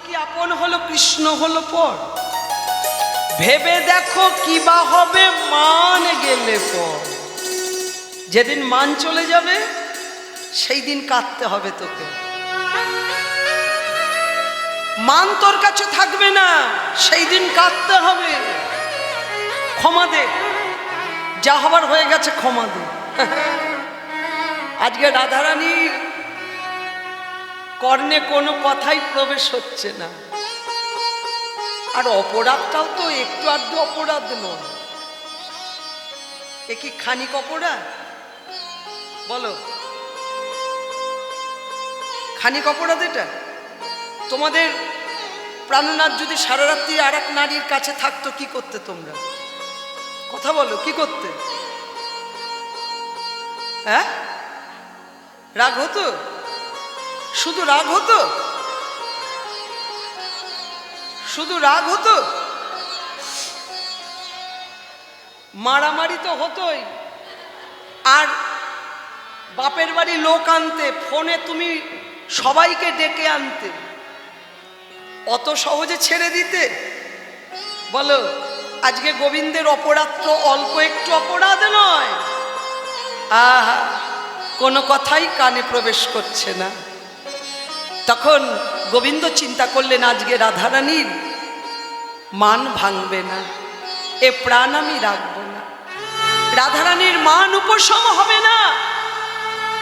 কি আপন হলো, কৃষ্ণ হলো পর। ভেবে দেখো কি বা হবে মান গেলে পর। যেদিন মান চলে যাবে সেই দিন কাঁদতে হবে তোকে। মান তোর কাছে থাকবে না, সেই দিন কাঁদতে হবে। ক্ষমা দে, যা হবার হয়ে গেছে ক্ষমা দে। আজকে রাধারানীর কর্ণে কোনো কথাই প্রবেশ হচ্ছে না। আর অপরাধটাও তো একটু আধটু অপরাধ নয়, এ কি খানিক অপরাধ? বলো, খানিক অপরাধ এটা? তোমাদের প্রাণনাথ যদি সারা রাত্রি আর এক নারীর কাছে থাকতো, কি করতে তোমরা? কথা বলো, কি করতে? হ্যাঁ, রাগ হতো? শুধু রাগ হতো? শুধু রাগ হতো? মারামারি তো হতোই। আর বাপের বাড়ি লোক আনতে, ফোনে তুমি সবাইকে ডেকে আনতে, অত সহজে ছেড়ে দিতে? বলো, আজকে গোবিন্দের অপরাধ তো অল্প একটু অপরাধ নয়। আহা, কোনো কথাই কানে প্রবেশ করছে না। তখন গোবিন্দ চিন্তা করলেন, আজকে রাধারানীর মান ভাঙবে না, এ প্রাণ আমি রাখবো না। রাধারানীর মান উপশম হবে না,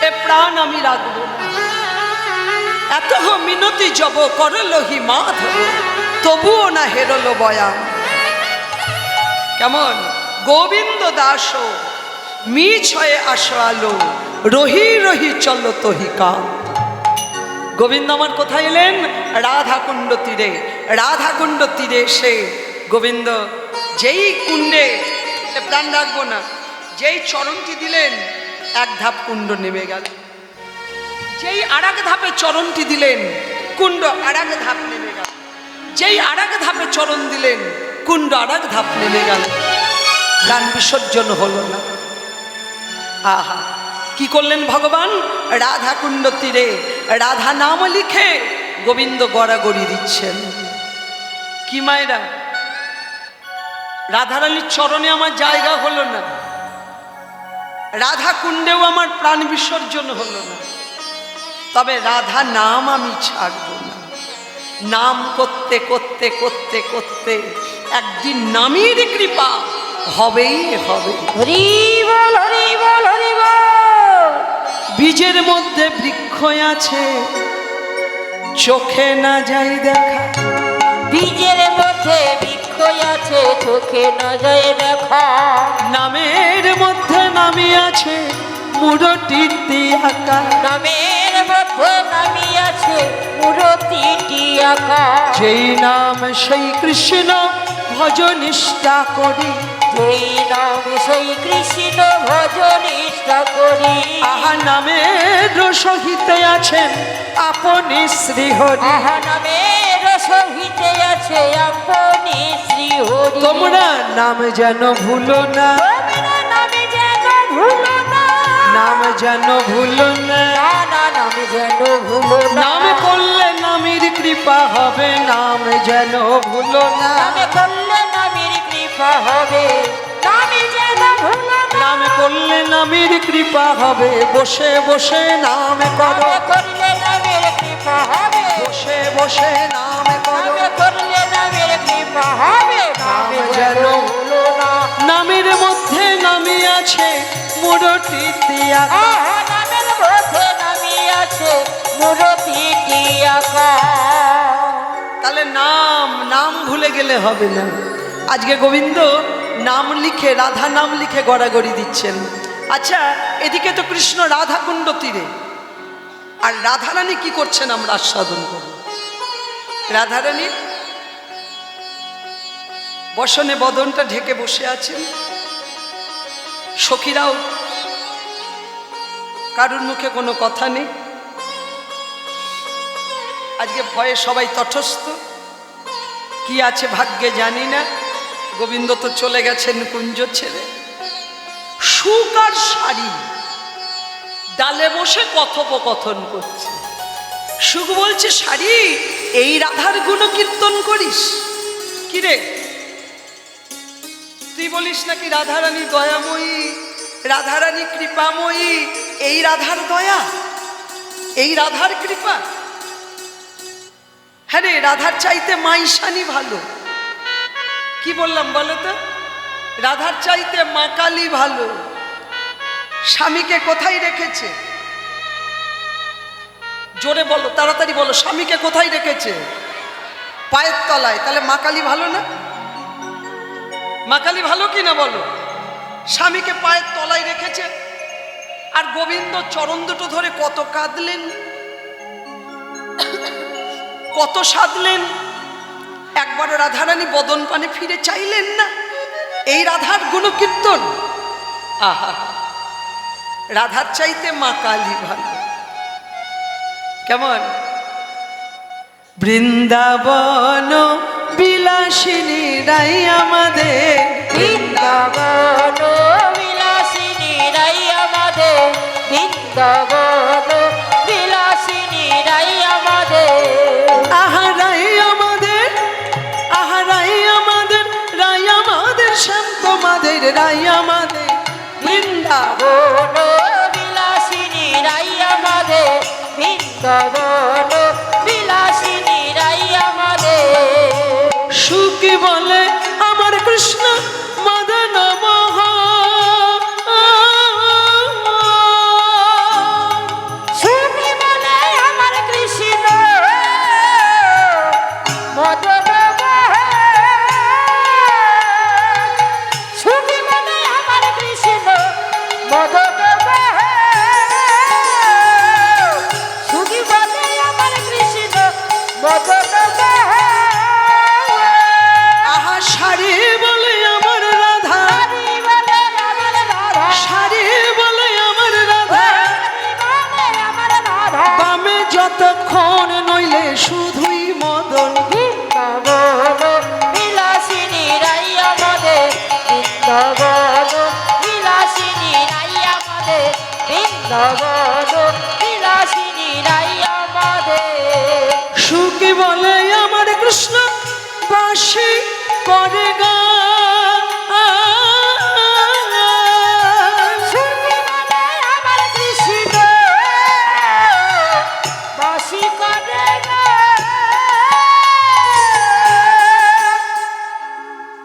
এ প্রাণ আমি রাখবো না। এত মিনতি জব করলহি মাধব, তবুও না হেরল বয়ান। কেমন? গোবিন্দ দাস মি ছয়ে আসো আলো, রহি রহি চল তহি কাম। গোবিন্দ আমার কোথায় এলেন? রাধাকুণ্ড তীরে। রাধাকুণ্ড তীরে এসে গোবিন্দ যেই কুণ্ডে প্রাণ রাখবো না, যেই চরণটি দিলেন, এক ধাপ কুণ্ড নেমে গেল। যেই আর এক ধাপে চরণটি দিলেন, কুণ্ড আর এক ধাপ নেমে গেল। যেই আর এক ধাপে চরণ দিলেন, কুণ্ড আর এক ধাপ নেমে গেল। প্রাণ বিসর্জন হলো না। আহা, কি করলেন ভগবান? রাধা কুণ্ড তীরে রাধা নাম লিখে গোবিন্দ গড়াগড়ি দিচ্ছেন। কি মায়েরা, রাধারানীর চরণে আমার জায়গা হলো না, রাধা কুণ্ডেও আমার প্রাণ বিসর্জন হলো না, তবে রাধা নাম আমি ছাড়ব না। নাম করতে করতে করতে করতে একদিন নামের কৃপা হবেই হবে। হরি বল হরি বল হরি বল। বীজের মধ্যে বৃক্ষ আছে, চোখে না যাই দেখা। বীজের মধ্যে বৃক্ষ আছে, চোখে না যায় দেখা। নামের মধ্যে নামি আছে, মূরতিটি আঁকা। নামের মধ্যে নামি আছে, মূরতিটি আঁকা। যেই নাম সেই কৃষ্ণ ভজ নিষ্ঠা করি। যেই নাম সেই কৃষ্ণ ভজ নিষ্ঠা করি। আহা, নামের সহিতে আছেন আপনি শ্রীহরি। আহা, নামের সহিতে আছে আপনি শ্রীহরি। তোমরা নাম যেন ভুলো না, তোমরা নামে যেন ভুলো না। নাম যেন ভুলো না। না না, নাম যেন ভুলো না। নাম করলে নামের কৃপা হবে, নাম যেন ভুলো না। নামে করলে নামের কৃপা হবে, নামে যেন ভুলো না। নাম করলে নামের কৃপা হবে, বসে বসে নাম করো। নামে করলে নামের কৃপা হবে, বসে বসে নাম করো। নামে করলে নামের কৃপা হবে, নামে যেন ভুলো না। নামের মধ্যে নামি আছে মূরতিটি আঁকা। আহা, নামের মধ্যে নামি আছে মূরতিটি আঁকা। তাহলে নাম নাম ভুলে গেলে হবে না। আজকে গোবিন্দ নাম লিখে, রাধা নাম লিখে গড়াগড়ি দিচ্ছেন। আচ্ছা, এদিকে তো কৃষ্ণ রাধা কুণ্ড তীরে, আর রাধারানী কি করছেন আমরা আস্বাদন করব। রাধারানী বসনে বদনটা ঢেকে বসে আছেন। সখীরাও, কারুর মুখে কোনো কথা নেই। আজকে ভয়ে সবাই তটস্থ, কি আছে ভাগ্যে জানি না। গোবিন্দ তো চলে গেছেন কুঞ্জ ছেড়ে। সুখ আর শাড়ি ডালে বসে কথোপকথন করছে। সুখ বলছে, শাড়ি এই রাধার গুণ কীর্তন করিস? কি রে, তুই বলিস নাকি রাধারানী দয়াময়ী, রাধারানী কৃপাময়ী? এই রাধার দয়া, এই রাধার কৃপা? হ্যাঁ রে, রাধার চাইতে মাইশানি ভালো। কি বললাম বলো তো? রাধার চাইতে মা কালী ভালো। স্বামীকে কোথায় রেখেছে? জোরে বলো, তাড়াতাড়ি বলো, স্বামীকে কোথায় রেখেছে? পায়ের তলায়। তাহলে মা কালী ভালো না? মা কালী ভালো কি না বলো? স্বামীকে পায়ের তলায় রেখেছে। আর গোবিন্দ চরণ দুটো ধরে কত কাঁদলেন, কত সাধলেন। একবারও রাধারানী বদন পানে ফিরে চাইলেন না। এই রাধার গুণ কীর্তন। আহা, রাধার চাইতে মা কালী ভালো। কেমন? বৃন্দাবন বিলাসিনী রাই আমাদের, বৃন্দাবন বিলাসিনী রাই আমাদের, বৃন্দাবন বিলাসিনী রাই আমাদের। আহারাই আমাদের, আহারাই আমাদের, রাই আমাদের, শ্যাম তোমাদের রাই আমাদের। বৃন্দাবন বিলাসিনী রাই আমাদের, বৃন্দাবন বিলাসিনী রাই আমাদের। সুখী বলে আমার কৃষ্ণ মদন মোহন, সুখী বলে আমার কৃষ্ণ মদন মোহন, সুখী বলে আমার কৃষ্ণ মদন মোহন, সুখী বলে আমার কৃষ্ণ মদন মোহন। আহা সারি বলে আমার রাধা, হরি বলে আমার রাধা, সারি বলে আমার রাধা। হরি বলে আমার রাধা। বামে যতক্ষণ নইলে শুধুই মদন। বৃন্দাবন বিলাসিনী রাই আমাদের, বৃন্দাবন বিলাসিনী রাই আমাদের, বৃন্দাবন বিলাসিনী রাই আমাদের। সুখী বলে আমার কৃষ্ণ বাসি করে গান, সুখী বলে আমার কৃষ্ণ বাসি করে গান।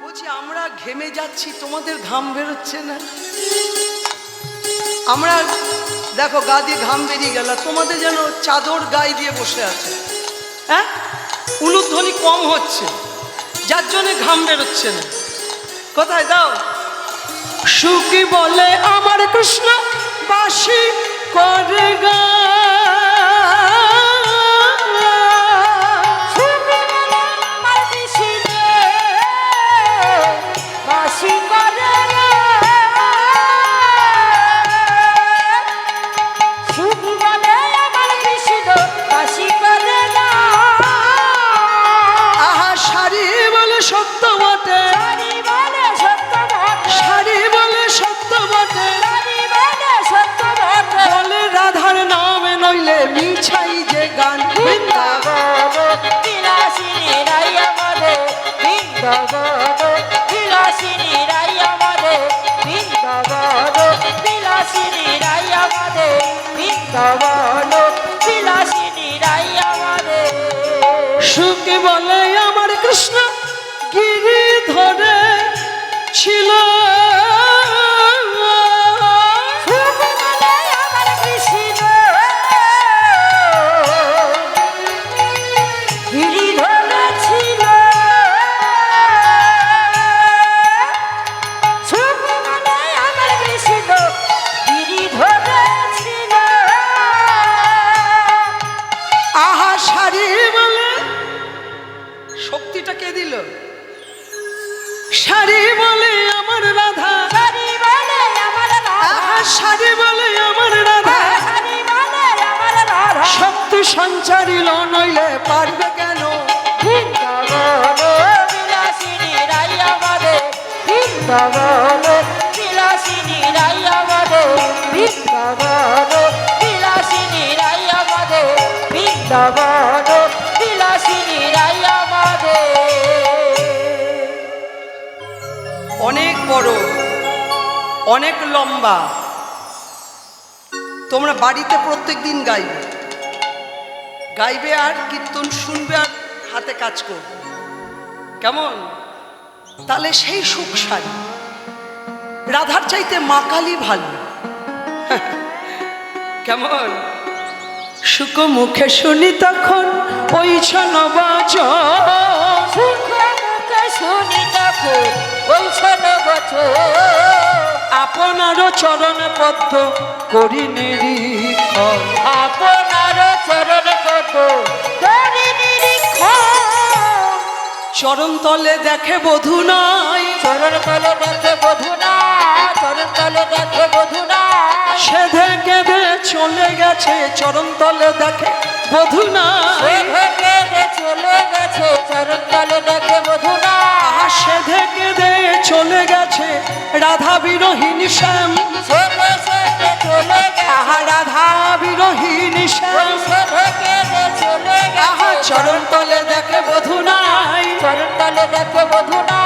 বলছি আমরা ঘেমে যাচ্ছি, তোমাদের ঘাম বেরোচ্ছে না? আমরা দেখো গা দিয়ে ঘাম বেরিয়ে গেল, তোমাদের যেন চাদর গায়ে দিয়ে বসে আছে। হ্যাঁ, উলুধ্বনি কম হচ্ছে, যার জন্য ঘাম বেরোচ্ছে না। কোথায় দাও? সুখী বলে আমার কৃষ্ণ বাসি করে গান, সুখী বলে আমার কৃষ্ণ বাসি করে গান। সুখী বলে আমার কৃষ্ণ বাসি করে গান। আহা সারি বলে সত্য বটে, হরি বলে সত্য বটে, সারি বলে সত্য বটে। হরি বলে সত্য বটে। বলে রাধার নামে নইলে মিছাই যে গান। বৃন্দাবন বিলাসিনী রাই আমাদের, বৃন্দাবন বিলাসিনী রাই আমাদের, বৃন্দাবন বিলাসিনী রাই আমাদের, বৃন্দাবন বিলাসিনী রাই আমাদের। সুখী বলে আমার কৃষ্ণ গিরি ধরে ছিল, সুখী বলে আমার কৃষ্ণ গিরি ধরেছিল, সুখী বলে আমার কৃষ্ণ গিরি ধরেছিল। আহা সারি বলে শক্তিটা কে দিল? সারি বলে আমার রাধা, হরি বলে আমার রাধা, আহা সারি বলে আমার রাধা। হরি বলে আমার রাধা। শক্তি সঞ্চারিল নইলে পারবে কেন? বৃন্দাবন বিলাসিনী রাই আমাদের, বৃন্দাবন বিলাসিনী রাই আমাদের, বৃন্দাবন বিলাসিনী রাই আমাদের, বৃন্দাবন বিলাসিনী অনেক লম্বা। তোমরা বাড়িতে প্রত্যেক দিন গাইবে, গাইবে আর কীর্তন শুনবে আর হাতে কাজ করবে, কেমন? তাহলে সেই সুখ সারি। রাধার চাইতে মা কালী ভালো, কেমন? সুখ মুখে শুনি তখন ওই বছর, সুখে মুখে শুনি তখন ওই বছর, আপনার চরণ পদ্ম করি নিরীক্ষণ, আপনার চরণ পদ্ম করি নিরীক্ষণ। চরণ তলে দেখে বধূ নাই, চরণ তলে দেখে বধূ না, চরণ তলে দেখে বধূ না, সেধে কেঁদে চলে গেছে চরণ তলে দেখে বধূ নাই, সেধে কেঁদে চলে গেছে চরণ তলে দেখে বধূ না, সেধে কেঁদে চলে গেছে রাধা বিরোহিনী শ্যাম, সেধে সেধে চলে গেছে রাধা বিরোহিনী শ্যাম, সেধে কেঁদে চলে গেছে চরণ তলে দেখে বধূ নাই, চরণ তলে দেখে বধূ না,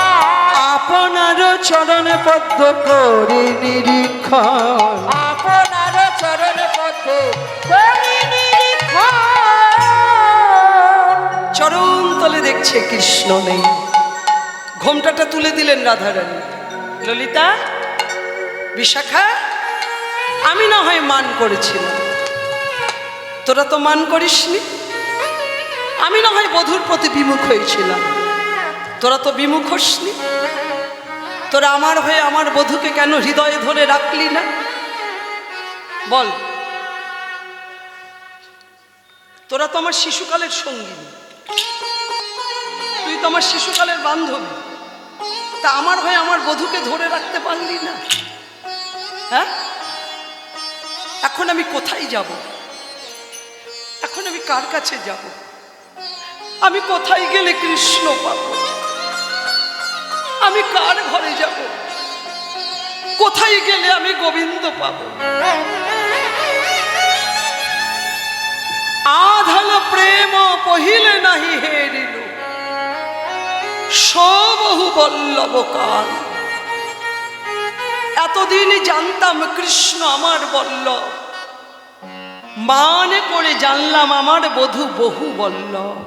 আপনার চরণে পদ্ম করি নিরীক্ষণ, আপনার চরণ পদ্মে করি নিরীক্ষণ। চরণ তলে দেখছে কৃষ্ণ নেই। ঘোমটাটা তুলে দিলেন রাধারানী। ললিতা, বিশাখা, আমি না হয় মান করেছিলাম, তোরা তো মান করিসনি। আমি না হয় বধূর প্রতি বিমুখ হয়েছিলাম, তোরা তো বিমুখ হসনি। তোরা আমার হয়ে আমার বধূকে কেন হৃদয়ে ধরে রাখলি না? বল। তোরা তো আমার শিশুকালের সঙ্গিনী, তুই তো আমার শিশুকালের বান্ধবী, তা আমার হয়ে আমার বধূকে ধরে রাখতে পারলি না? হ্যাঁ, এখন আমি কোথায় যাব? এখন আমি কার কাছে যাব? আমি কোথায় গেলে কৃষ্ণ পাবো? আমি কার ঘরে যাব? কোথায় গেলে আমি গোবিন্দ পাবো? আধল প্রেম পহিলে নাহি হেরিল, সবহু বল্লভ কাল। এতদিন জানতাম কৃষ্ণ আমার বল্লভ, মানে করে জানলাম আমার বধূ বহু বল্লভ।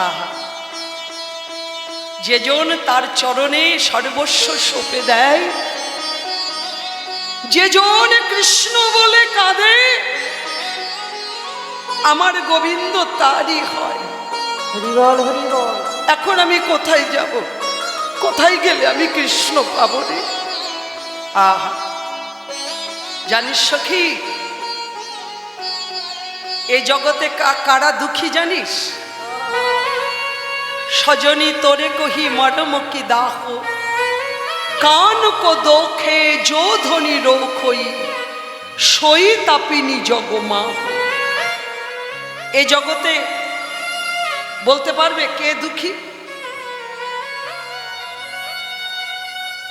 আহা, যেজন তার চরণে সর্বস্ব সঁপে দেয়, যেজন কৃষ্ণ বলে কাঁদে, আমার গোবিন্দ তারই হয়। হরিবল হরিবল। এখন আমি কোথায় যাব? কোথায় গেলে আমি কৃষ্ণ পাবো রে? আহা, জানিস সখী, এই জগতে কারা দুঃখী জানিস? সজনী তোরে কহি মরম কি দাহ, কান কো দোখে যো ধ্বনি রোখই, সই তাপিনী জগমা। এই জগতে বলতে পারবে কে দুঃখী?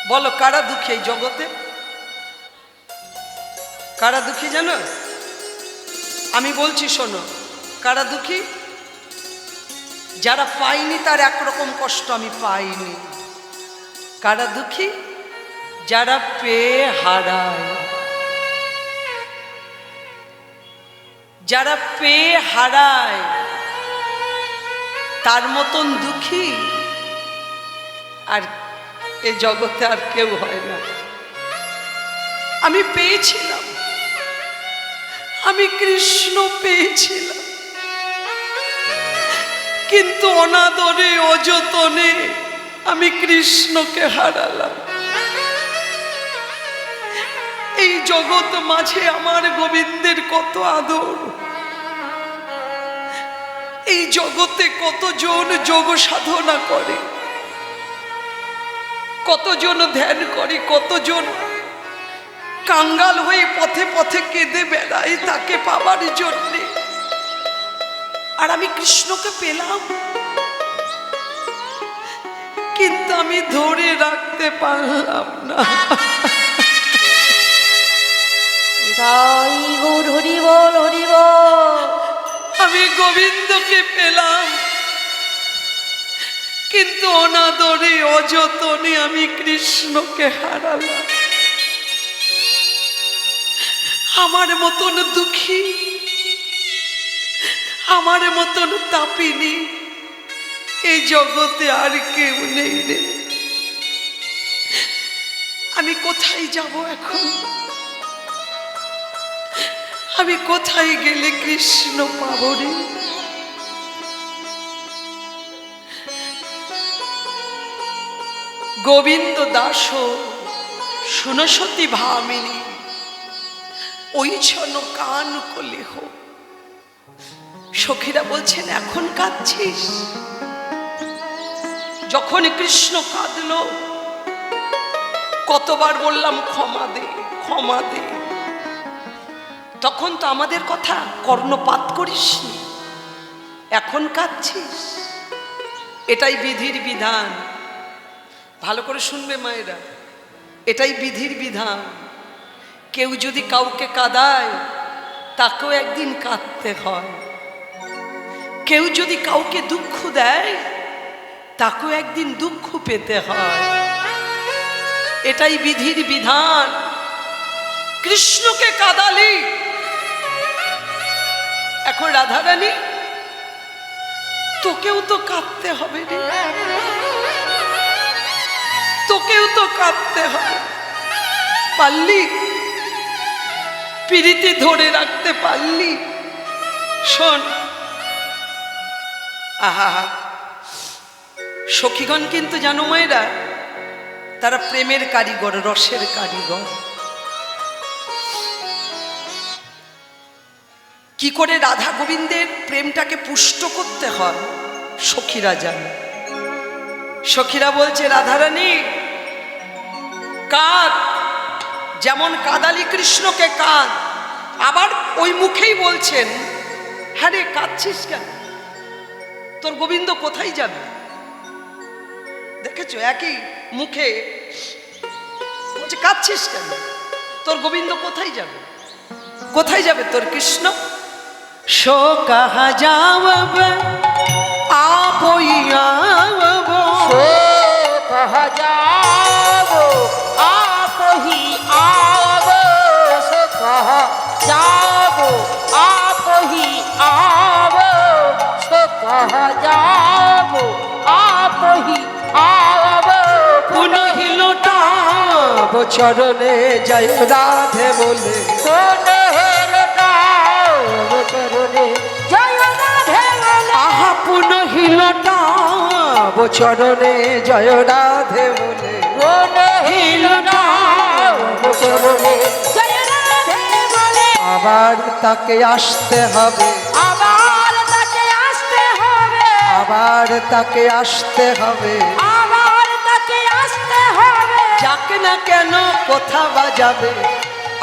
বলো, কারা দুঃখী এই জগতে? কারা দুঃখী জানো? আমি বলছি শোনো, কারা দুঃখী? যারা পাইনি তার একরকম কষ্ট আমি পাইনি। কারা দুঃখী? যারা পেয়ে হারায়। যারা পেয়ে হারায় তার মতন দুঃখী আর এই জগতে আর কেউ হয় না। আমি পেয়েছিলাম, আমি কৃষ্ণ পেয়েছিলাম, কিন্তু অনাদরে অযতনে আমি কৃষ্ণকে হারালাম। এই জগৎ মাঝে আমার গোবিন্দের কত আদর, এই জগতে কতজন যোগ সাধনা করে, কতজন ধ্যান করে, কতজন কাঙ্গাল হয়ে পথে পথে কেঁদে বেড়ায় তাকে পাবার জন্যে। আর আমি কৃষ্ণকে পেলাম, কিন্তু আমি ধরে রাখতে পারলাম না। তাই গৌর হরিবল হরিবল। আমি গোবিন্দকে পেলাম, কিন্তু অনাদরে অযতনে আমি কৃষ্ণকে হারালাম। আমার মতন দুঃখী, আমার মতন তাপিনী এই জগতে আর কেউ নেই রে। আমি কোথায় যাব এখন? আমি কোথায় গেলে কৃষ্ণ পাবো রে? গোবিন্দ দাস শুনসতি ভামিনী ওই ছন কান কলেহ। সখীরা বলছেন এখন কাঁদছিস? যখন কৃষ্ণ কাঁদলো কতবার বললাম ক্ষমা দে ক্ষমা দে, তখন তো আমাদের কথা কর্ণপাত করিসনি, এখন কাঁদছিস। এটাই বিধির বিধান। ভালো করে শুনবে মায়েরা, এটাই বিধির বিধান। কেউ যদি কাউকে কাঁদায় তাকেও একদিন কাঁদতে হয়। কেউ যদি কাউকে দুঃখ দেয় তাকেও একদিন দুঃখ পেতে হয়। এটাই বিধির বিধান। কৃষ্ণকে কাঁদালি, এখন রাধারানী তোকেও তো কাঁদতে হবে রে, তোকেও তো কাঁদতে হবে। পারলি? পিরিতি ধরে রাখতে পারলি? শোন, আহা সখীগণ কিন্তু জানো মায়েরা, তারা প্রেমের কারিগর, রসের কারিগর। কি করে রাধা গোবিন্দের প্রেমটাকে পুষ্ট করতে হয় সখীরা জানে। সখীরা বলছে রাধারানী কাঁদ, যেমন কাঁদালি কৃষ্ণকে কাঁদ। আবার ওই মুখেই বলছেন হ্যাঁ রে কাঁদছিস কেন? তোর গোবিন্দ কোথায় যাবে? দেখেছো একই মুখে বলছে কাঁদছিস কেন? তোর গোবিন্দ কোথায় যাবে? কোথায় যাবে তোর কৃষ্ণ? সো কাহা যাওব आप ही आवो, सो कहा जाओ आप ही आओ, सो कहा जाओ आप ही आओ, सो कहा जाओ आप ही आओ। पुनः लौटाव चरणे जय राधे बोले, पुनः लौटाओ चरणे जय राधे बोले। आहा पुनः लौटाव चरणे जय राधे बोले, पुनः लौटाओ चरणे जय राधे बोले। আবার তাকে আসতে হবে, আবার তাকে আসতে হবে, আবার তাকে আসতে হবে। আবার তাকে আসতে হবে। যাক না কেন কোথা বাজাবে,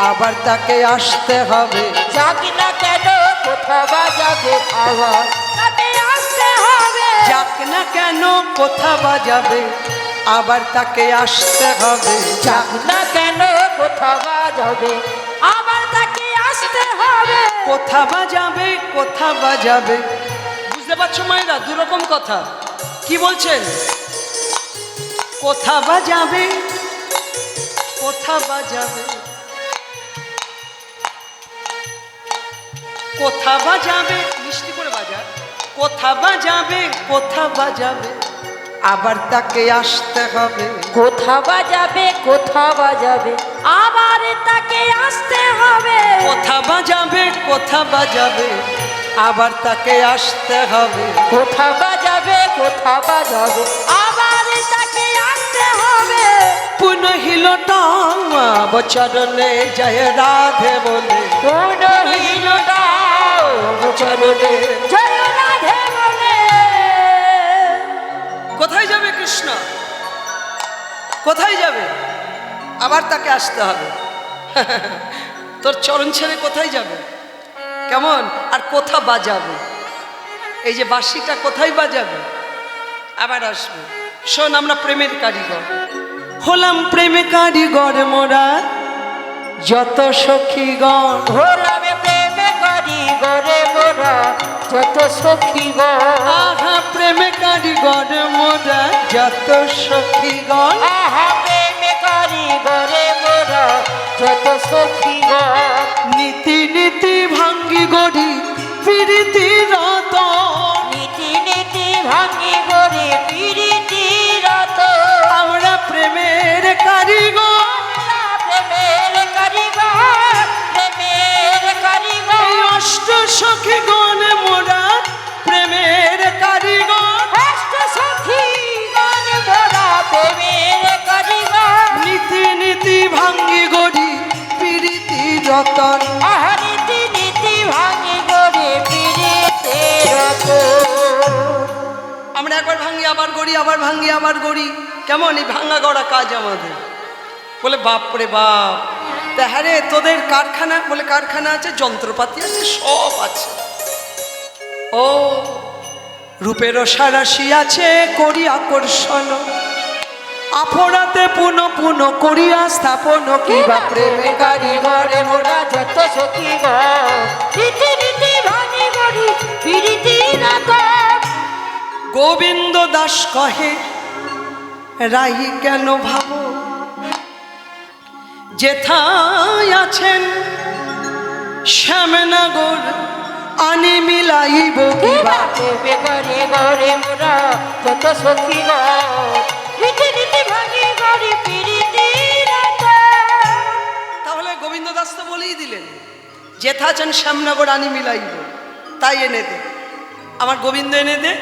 আবার তাকে আসতে হবে। যাক না কেন কোথা বাজাবে, আবার তাকে আসতে হবে। যাক না কেন কোথা বাজাবে, আবার তাকে আসতে হবে। যাক না কেন কোথা বাজাবে, আবার তাকে আসতে হবে। কোথা বাজাবে, কোথা বাজাবে। বুঝতে পারছো মায়েরা? দুরকম কথা। কি বলছেন? কোথা বাজাবে, কোথা বাজাবে, কোথা বাজাবে, মিষ্টি করে বাজা। কোথা বাজাবে, কোথা বাজাবে, আবার তাকে আসতে হবে। কোথা বাজাবে, কোথা বাজাবে, আবার তাকে আসতে হবে। কোথা বাজাবে, কোথা বাজাবে, আবার তাকে আসতে হবে। কোথা বাজাবে, কোথা বাজাবে, আবার তাকে আসতে হবে। পুনঃ লৌটাব চরণে জয় রাধে বলে, পুনঃ লৌটাও চরণে জয় রাধে বলে। কোথায় যাবে কৃষ্ণ? কোথায় যাবে? আবার তাকে আসতে হবে। তোর চরণ ছেড়ে কোথায় যাবে? কেমন? আর কোথা বাজাবে? এই যে বাঁশিটা কোথায় বাজাবে? আবার আসবে। শোন, আমরা প্রেমের কারিগর হলাম, প্রেমে কারিগর মোরা যত সখীগণ। হলাম প্রেমে কারিগরে মোরা যত সখীগণ। আহা প্রেমে কারিগর মোরা যত সখীগণ আহা প্রেমে কারিগরে মোরা যত সখীগণ নীতি নীতি ভাঙ্গি গড়ি প্রীতি রতন নীতি নীতি ভাঙি গড়ে প্রীতি রত আমরা প্রেমের কারিগর প্রেমের কারিগর প্রেমের কারিগর এই অষ্ট সখীগণ মোরা প্রেমের কারিগর অষ্ট সখীগণ মোরা প্রেমের কারিগর নীতি নীতি ভাঙ্গি গড়ি প্রীতি রতন আহা নীতি নীতি ভাঙি গড়ে প্রীতি রত আমরা একবার ভাঙ্গি আবার গড়ি আবার ভাঙ্গি আবার গড়ি কেমন এই ভাঙ্গা গড়া কাজ আমাদের বলে বাপ রে বাপ তা হ্যাঁ রে তোদের কারখানা বলে কারখানা আছে যন্ত্রপাতি আছে সব আছে ও রূপেরও সারাশি আছে করি আকর্ষণ আফরাতে পুনঃ পুনঃ করিয়া স্থাপন কিবা প্রেমে কারিগরে মোরা যত সখীগণ নীতি নীতি ভাঙি গড়ি প্রীতি রত গোবিন্দ দাস কহে রাহি কেন ভাবো যেথায় আছেন শ্যামনগর আনি মিলাইব কিবা প্রেমে কারিগরে মোরা যত সখীগণ নীতি নীতি ভাঙি গড়ি প্রীতি রত তাহলে গোবিন্দ দাস তো বলেই দিলেন যেথা আছেন শ্যামনগর আনি মিলাইব তাই এনে দে আমার গোবিন্দ এনে দে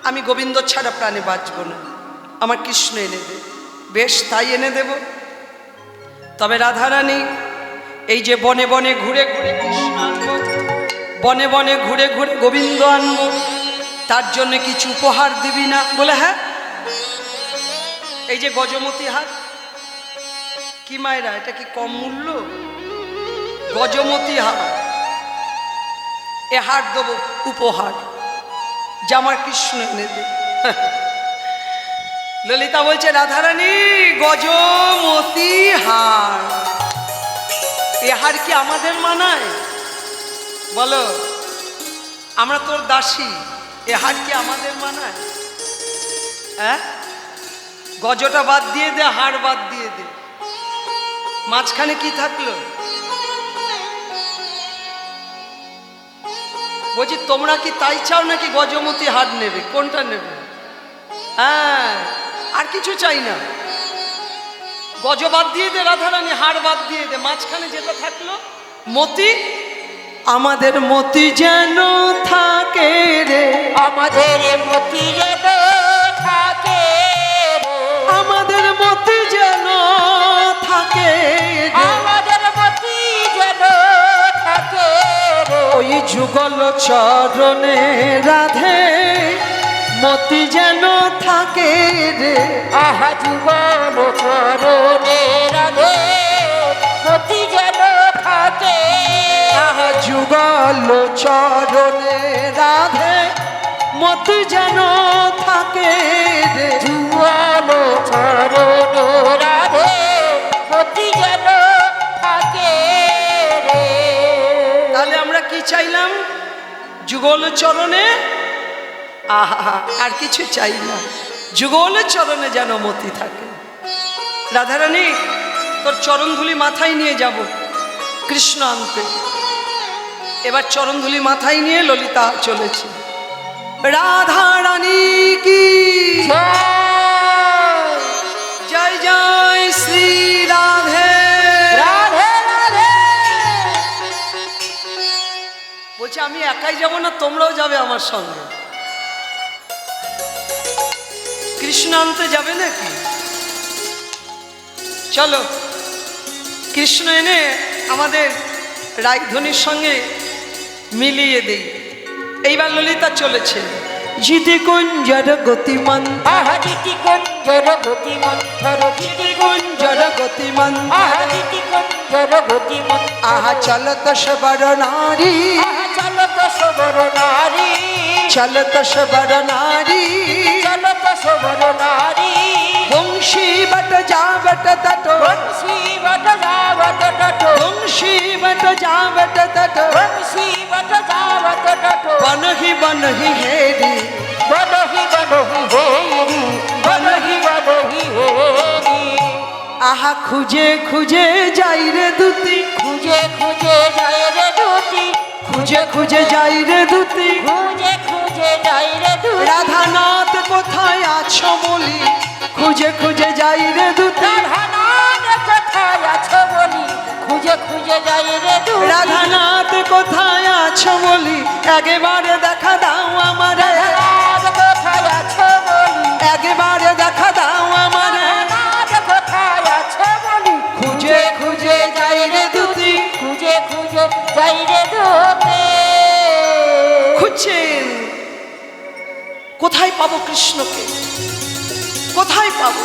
আমি গোবিন্দ ছাড়া প্রাণে বাঁচব না আমার কৃষ্ণ এনে দে বেশ তাই এনে দেব তবে রাধারানী এই যে বনে বনে ঘুরে ঘুরে কৃষ্ণ আনবো বনে বনে ঘুরে ঘুরে গোবিন্দ আনবো তার জন্য কিছু উপহার দিবি না বলে হ্যাঁ এই যে গজমতি হাত কি মায়েরা এটা কি কম মূল্য গজমতি হার এ হার দেবো উপহার যে আমার কৃষ্ণ এনে দে ললিতা বলছে রাধারানী গজমতি হার এ হার কি আমাদের মানায় বলো আমরা তোর দাসী এ হার কি আমাদের মানায় হ্যাঁ গজটা বাদ দিয়ে দে হার বাদ দিয়ে দে মাঝখানে কি থাকলো বলছি তোমরা কি তাই চাও নাকি গজমতি হার নেবে কোনটা নেবে হ্যাঁ আর কিছু চাই না গজ বাদ দিয়ে দে রাধারানী হার বাদ দিয়ে দে মাঝখানে যেটা থাকলো মতি আমাদের মতি যেন থাকে রে আমাদের মতি যেন থাকে আমাদের মতি যেন থাকে রে আমাদের মতি যেন থাকে ওই যুগল চরণে রাধে মতি যেন থাকে রে আহা যুগল চরণে রাধে মতি যেন থাকে আহা যুগল চরণে রাধে মতি যেন থাকে রে যুগল চরণে রাধে মতি যেন থাকে রে তাহলে আমরা কি চাইলাম যুগল চরণে আহা আর কিছু চাই না যুগল চরণে যেন মতি থাকে রাধারানী তোর চরণধুলি মাথায় নিয়ে যাব কৃষ্ণ আনতে এবার চরণধুলি মাথায় নিয়ে ললিতা চলেছে রাধারানী কি জয় জয় শ্রী রাধে রাধে রাধে বলছে আমি একাই যাব না তোমরাও যাবে আমার সঙ্গে কৃষ্ণ আনতে যাবে নাকি চলো কৃষ্ণ এনে আমাদের রাগধ্বনির সঙ্গে মিলিয়ে দেই এইবার ললিতা চলেছে জিতি কুঞ্জর গতিমান আহা দিতি কুঞ্জর গতিমন্থর দিতি কুঞ্জর গতিমান আহা দিতি কুঞ্জর গতিমন্থর আহা চলত সবর নারী আহা চলত সবর নারী চলত সবর নারী চলত সবর নারী বংশী বট যাবট তট বংশী বট যাবত টট বংশী বট যাবট তট বংশী বট যাবত টট বনহি বনহি হেরি বনহি আহা খুঁজে খুঁজে যাই রে দুতি, খুঁজে খুঁজে যায় রে দুটি, খুঁজে খুঁজে যাই রে দুতি, খুঁজে খুঁজে যায় রে দুটি। রাধানাথ কোথায় আছো বলি, খুঁজে খুঁজে যাই রে দুতি, রাধানাথ কোথায় আছো বলি, খুঁজে খুঁজে যায় রে দুটি। রাধানাথ কোথায় আছো বলি, একেবারে দেখা দাও আমারে, রাধানাথ কোথায় আছো বলি, একেবারে দেখা দাও আমারে, রাধানাথ কোথায় আছো বলি, খুঁজে খুঁজে যাই রে দুতি। খুঁজে খুঁজে যায় রে দুটি। খুঁজছেন কোথায় পাবো কৃষ্ণকে, কোথায় পাবো?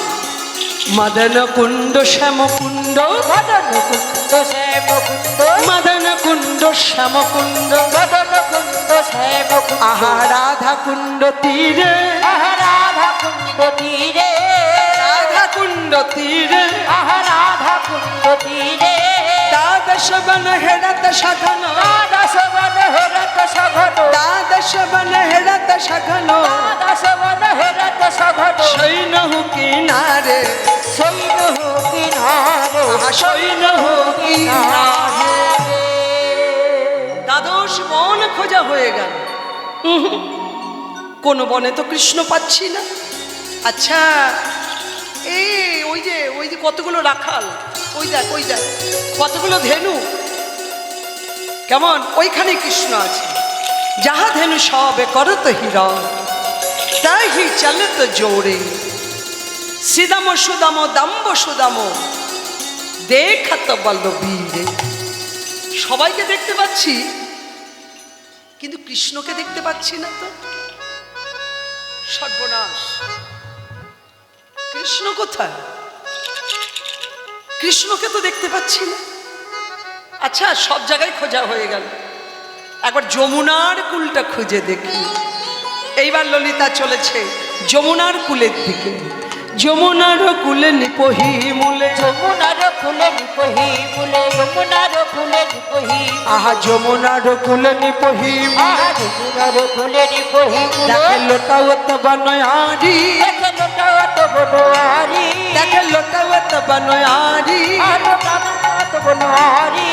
মদন কুণ্ড শ্যাম কুণ্ড, মদন কুন্দ শ্যাম কুন্দ, মদন কুণ্ড শ্যাম কুণ্ড, মদন কুন্দ শ্যাম কুন্দ। আহা রাধা কুণ্ড তীরে, আহা রাধা কুন্দ তীরে, রাধা কুণ্ড তীরে, আহা রাধা কুন্দ তীরে। দ্বাদশ বন হেরত সঘন, দ্বাদশ বন হেরত সঘন, দ্বাদশ বন হেরত সঘন, দ্বাদশ বন হেরত সঘন। সৈন্য কিনারে, সৈন্য কিনারে, আহা সৈন্য কিনারে। দ্বাদশ বন খোঁজা হয়ে গেল, কোন বনে তো কৃষ্ণ পাচ্ছি না। আচ্ছা এই ওই যে কতগুলো রাখাল, ওই দেখ ওই দেখ কতগুলো ধেনু, কেমন ওইখানে কৃষ্ণ আছে। যাহা ধেনু সবে করত হিরণ, তাহি চলত জোরে, সিদাম সুদাম দাম্ব সুদাম, দেখাত বল্লবীরে। সবাইকে দেখতে পাচ্ছি কিন্তু কৃষ্ণকে দেখতে পাচ্ছি না তো, সর্বনাশ। কৃষ্ণ কোথায়? কৃষ্ণকে তো দেখতে পাচ্ছি না। আচ্ছা সব জায়গায় খোঁজা হয়ে গেল, একবার যমুনার কুলটা খুঁজে দেখি। এইবার ললিতা চলেছে যমুনার কুলের দিকে। যমুনার কুলে নিপহি মূলে, যমুনার কুলে নিপহি মূলে, যমুনার কুলে নিপহি। আহা যমুনার কুলে নিপহি মূলে, আহা যমুনার কুলে নিপহি মূলে। দেখে লোটাওত বনয়ারি, দেখে লোটাওত বনয়ারি, দেখে লোটাওত বনয়ারি, আর লোটাওত বনয়ারি।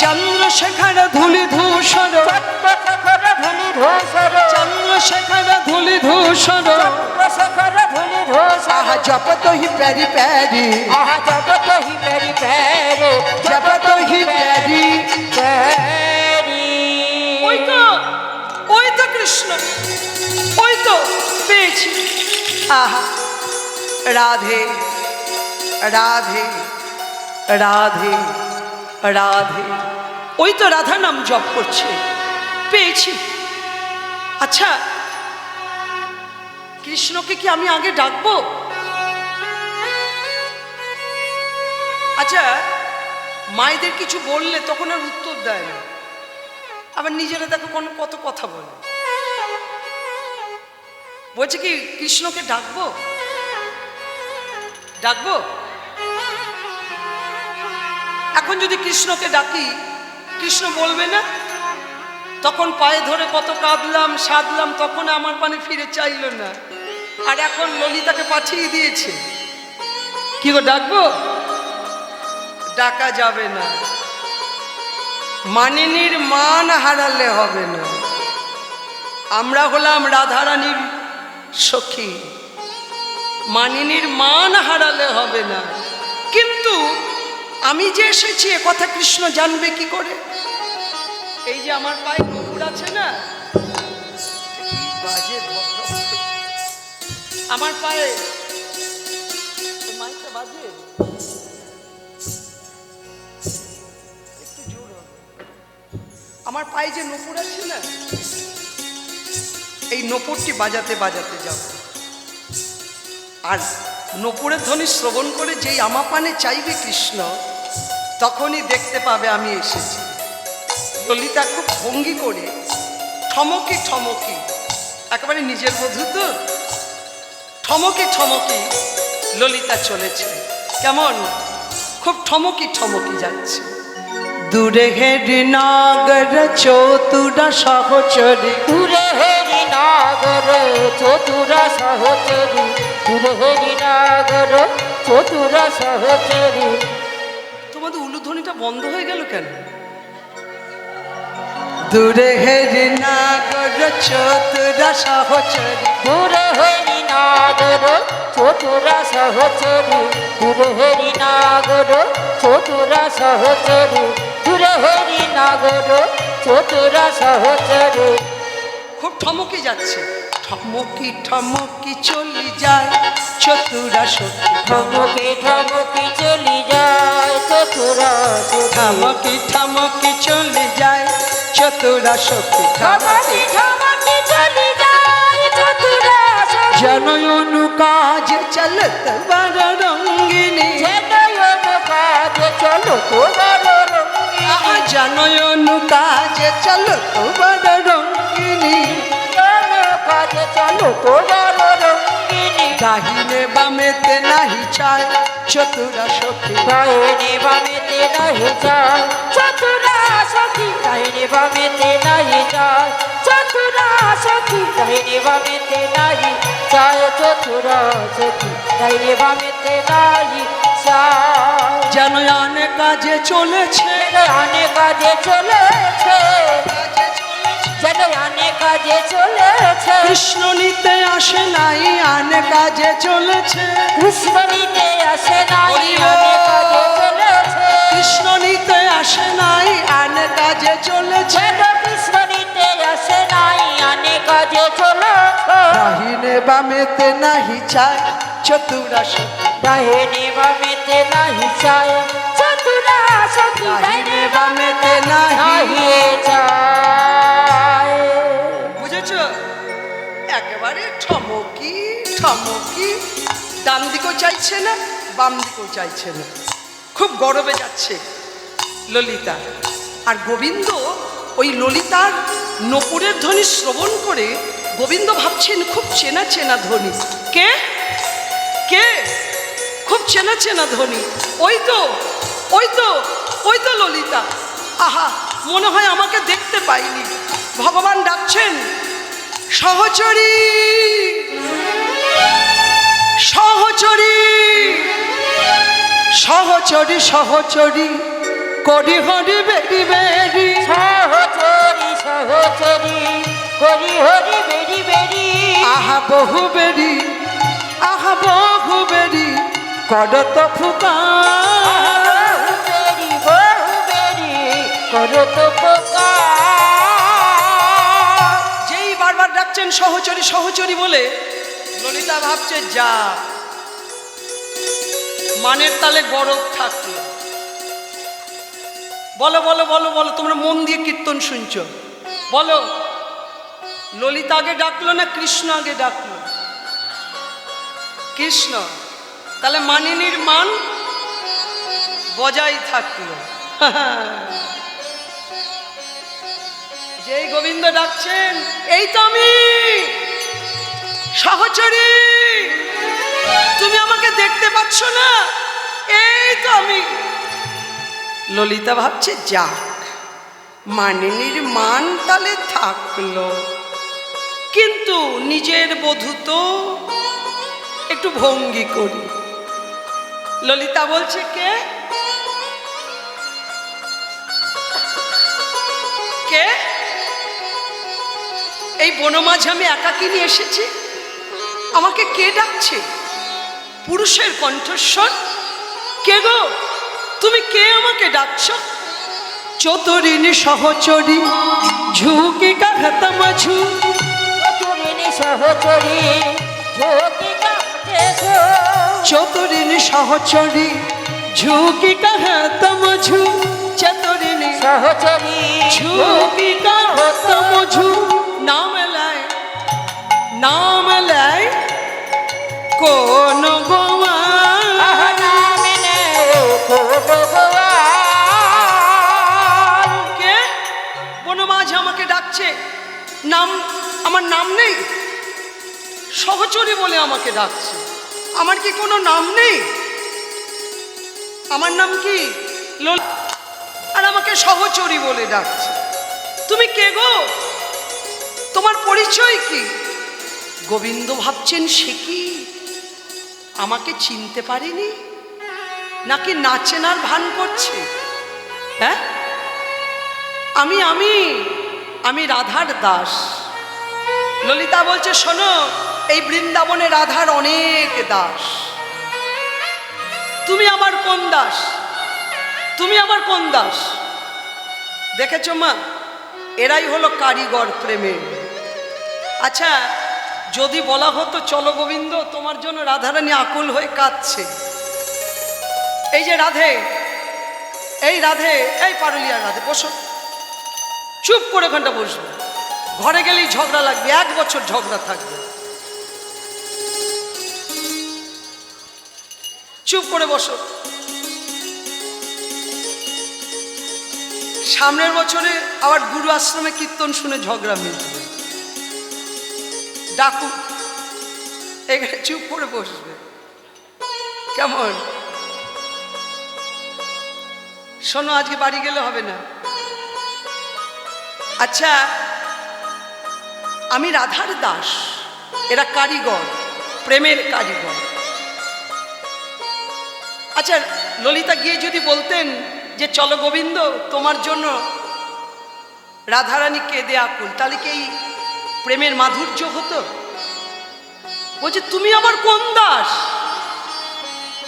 চন্দ্রশেখর ধুলি ধূসর, চন্দ্রশেখর ধূলি ধূসর, চন্দ্রশেখর ধুলি ধূসর, চন্দ্রশেখর ধূলি ধূসর। আহা জপত হি প্যারি প্যারি, আহা জগত হি প্যারি প্যারে, জপত হি প্যারি প্যারি। ওই তো কৃষ্ণ, ওই তো পেয়েছি। আহা রাধে রাধে রাধে রাধে, ওই তো রাধা নাম জপ করছে, পেয়েছি। আচ্ছা কৃষ্ণকে কি আমি আগে ডাকবো? আচ্ছা মায়েদের কিছু বললে তখন আর উত্তর দেয় না, আবার নিজেরা দেখো কত কথা বলে। বলছে কি কৃষ্ণকে ডাকবো, ডাকবো? এখন যদি কৃষ্ণকে ডাকি কৃষ্ণ বলবে না? তখন পায়ে ধরে কত কাঁদলাম সাধলাম, তখন আমার পানে ফিরে চাইল না, আর এখন ললিতাকে পাঠিয়ে দিয়েছে। কি গো ডাকবো? ডাকা যাবে না, মানিনীর মান হারালে হবে না। আমরা হলাম রাধারানীর সখী, মানিনীর মান হারালে হবে না। কিন্তু আমি যে এসেছি এ কথা কৃষ্ণ জানবে কি করে? এই যে আমার পায়ে কুকুর আছে না, কি বাজে আমার পায়ে মাইকটা বাজে, একটু জোর হবে। আমার পায়ে যে নপুর আছে না, এই নপুরটি বাজাতে বাজাতে যাব, আর নপুরের ধ্বনি শ্রবণ করে যেই আমার পানে চাইবে কৃষ্ণ, তখনই দেখতে পাবে আমি এসেছি। ললিতা খুব ভঙ্গি করে ঠমকি ঠমকি, একেবারে নিজের বধূ তো, ঠমকি ঠমকি ললিতা চলেছে। কেমন খুব ঠমকি ঠমকি যাচ্ছে। দূরে হেরি নাগর চতুরা সহচরে, দূরে হেরি নাগর চতুরা সহচরী দুরহেরি নাগর চতুরা সহচরী। তোমাদের উলুধ্বনিটা বন্ধ হয়ে গেল কেন? দূরে হেরি নাগর চতুরা সহচরী, দুরহেরি নাগর চতুরা সহচরী দুরহেরি নাগর চতুরা সহচরী দুরহেরি নাগর চতুরা সহচরী। খুব ঠমকি যাচ্ছে, ঠমকি ঠমকি চলি যায় চতুরা সখী, ঠমকি ঠমকি চলি যায় চতুরা ঠমকি ঠমকি চলি যায় চতুরা সখী, ঠমকি ঠমকি চলি যায় চতুরা জনয়নু কাজ চলত বড় রঙ্গিনী, জনয়নু কাজ চলো তোমার রঙ্গিনী, জনয়নু কাজ চলত বড় রঙ্গিনী, কাজ চলো তোমার রঙ্গিনী। দাহিনে বামেতে নাহি চায় চতুরা সখী, ডাইনে বামেতে নাহি যায় চতুরা সখী, ডাইনে বামেতে নাহি যায় চতুরা সখী, ডাইনে বামেতে নাহি যায় চতুরা সখী, ডাইনে বামেতে নাহি যায়। জনয়ানে কাজে চলেছে, আনে কাজে চলেছে, যেন আনে কাজে চলেছে, কৃষ্ণ নিতে আসে নাই আনে কাজে চলেছে, কৃষ্ণ নিতে আসে নাই আনে কাজে চলেছে, কৃষ্ণ নিতে আসে নাই আনে কাজে চলেছে, যেন কৃষ্ণ নিতে আসে নাই আনে কাজে চলেছে। দাহিনে বামেতে নাহি চায় চতুরা সখী, ডাইনে বামেতে নাহি চায় চতুরা সখী, ডাইনে বামেতে নাহি। নাহি চায়। বুঝেছ? একেবারে ঠমকি ঠমকি, ডান দিকেও চাইছে না বাম দিকেও চাইছে না, খুব গরবে যাচ্ছে ললিতা। আর গোবিন্দ ওই ললিতার নপুরের ধ্বনি শ্রবণ করে গোবিন্দ ভাবছেন খুব চেনা চেনা ধ্বনি, কে কে খুব চেনা চেনা ধ্বনি, ওই তো ওই তো ওই তো ললিতা, আহা মনে হয় আমাকে দেখতে পাইনি। ভগবান ডাকছেন সহচরী সহচরী সহচরী সহচরী করি হরি বেরি বেরি, সহচরী সহচরী হরি হরি বেরি বেরি, আহা বহু বেরি আহা বহু বেরি করত ফুকা, বহু বেরি করত পোকা। যেই বারবার ডাকছেন সহচরী সহচরী বলে ললিতা ভাবছে যা মানের তালে গরব থাকলো। বলো বলো বলো বলো, তোমরা মন দিয়ে কীর্তন শুনছো, বলো ললিতা আগে ডাকলো না কৃষ্ণ আগে ডাকলো? কৃষ্ণ, তাহলে মানিনীর মান বজায় থাকলো। যেই গোবিন্দ ডাকছেন এই তো আমি সহচরী, তুমি আমাকে দেখতে পাচ্ছ না? এই তো আমি। ললিতা ভাবছে যাক মানিনীর মান তালে থাকলো, কিন্তু নিজের বধূ তো একটু ভঙ্গি করি। ললিতা বলছে কে কে এই বনমাঝে আমি একাকী নিয়ে এসেছি, আমাকে কে ডাকছে? পুরুষের কণ্ঠস্বর, কে গো তুমি, কে আমাকে ডাকছো? চতুরিনী সহচরী ঝুঁকি কাহাতা মাঝু, চতুরিনী সহচরী ঝুঁকি কাঁধে, চতুরিনী সহচরী ঝুঁকি কাহাতা মাঝু, চতুরিনী সহচরী ঝুঁকি কাহাতা মাঝু, নাম লাই নাম লাই কোন গোমা, কে বনমাঝ আমাকে ডাকছে, নাম আমার নাম নেই? সহচরী বলে আমাকে ডাকছে, আমার কি কোনো নাম নেই? আমার নাম কি ললিতা, আর আমাকে সহচরী বলে ডাকছে। তুমি কে গো? তোমার পরিচয় কি? গোবিন্দ ভাবছেন সে কি আমাকে চিনতে পারেনি, নাকি নাচেনার ভান করছে? হ্যাঁ, আমি আমি আমি রাধার দাস। ললিতা বলছে, শোনো, এই বৃন্দাবনে রাধার অনেক দাস। তুমি আমার কোন দাস? তুমি আমার কোন দাস? দেখেছো মা, এরাই হলো কারিগর প্রেমের। আচ্ছা, যদি বলা হতো চলো গোবিন্দ, তোমার জন্য রাধারানী আকুল হয়ে কাঁদছে। এই যে রাধে, এই রাধে, এই পারুলিয়া রাধে, বসো, চুপ করে ওখানটা বসবে। ঘরে গেলেই ঝগড়া লাগবে, 1 বছর ঝগড়া থাকবে। চুপ করে বসো। সামনের বছরে আবার গুরু আশ্রমে কীর্তন শুনে ঝগড়া মিটবে। ডাকু, এখানে চুপ করে বসবে। কেমন? শোনো, আজকে বাড়ি গেলে হবে না। আচ্ছা, আমি রাধার দাস, এরা কারিগর, প্রেমের কারিগর। আচ্ছা, ললিতা গিয়ে যদি বলতেন যে চলো গোবিন্দ, তোমার জন্য রাধারানী কেঁদে আকুল, তাহলে কি এই প্রেমের মাধুর্য হতো? বলছে, তুমি আমার কোন দাস?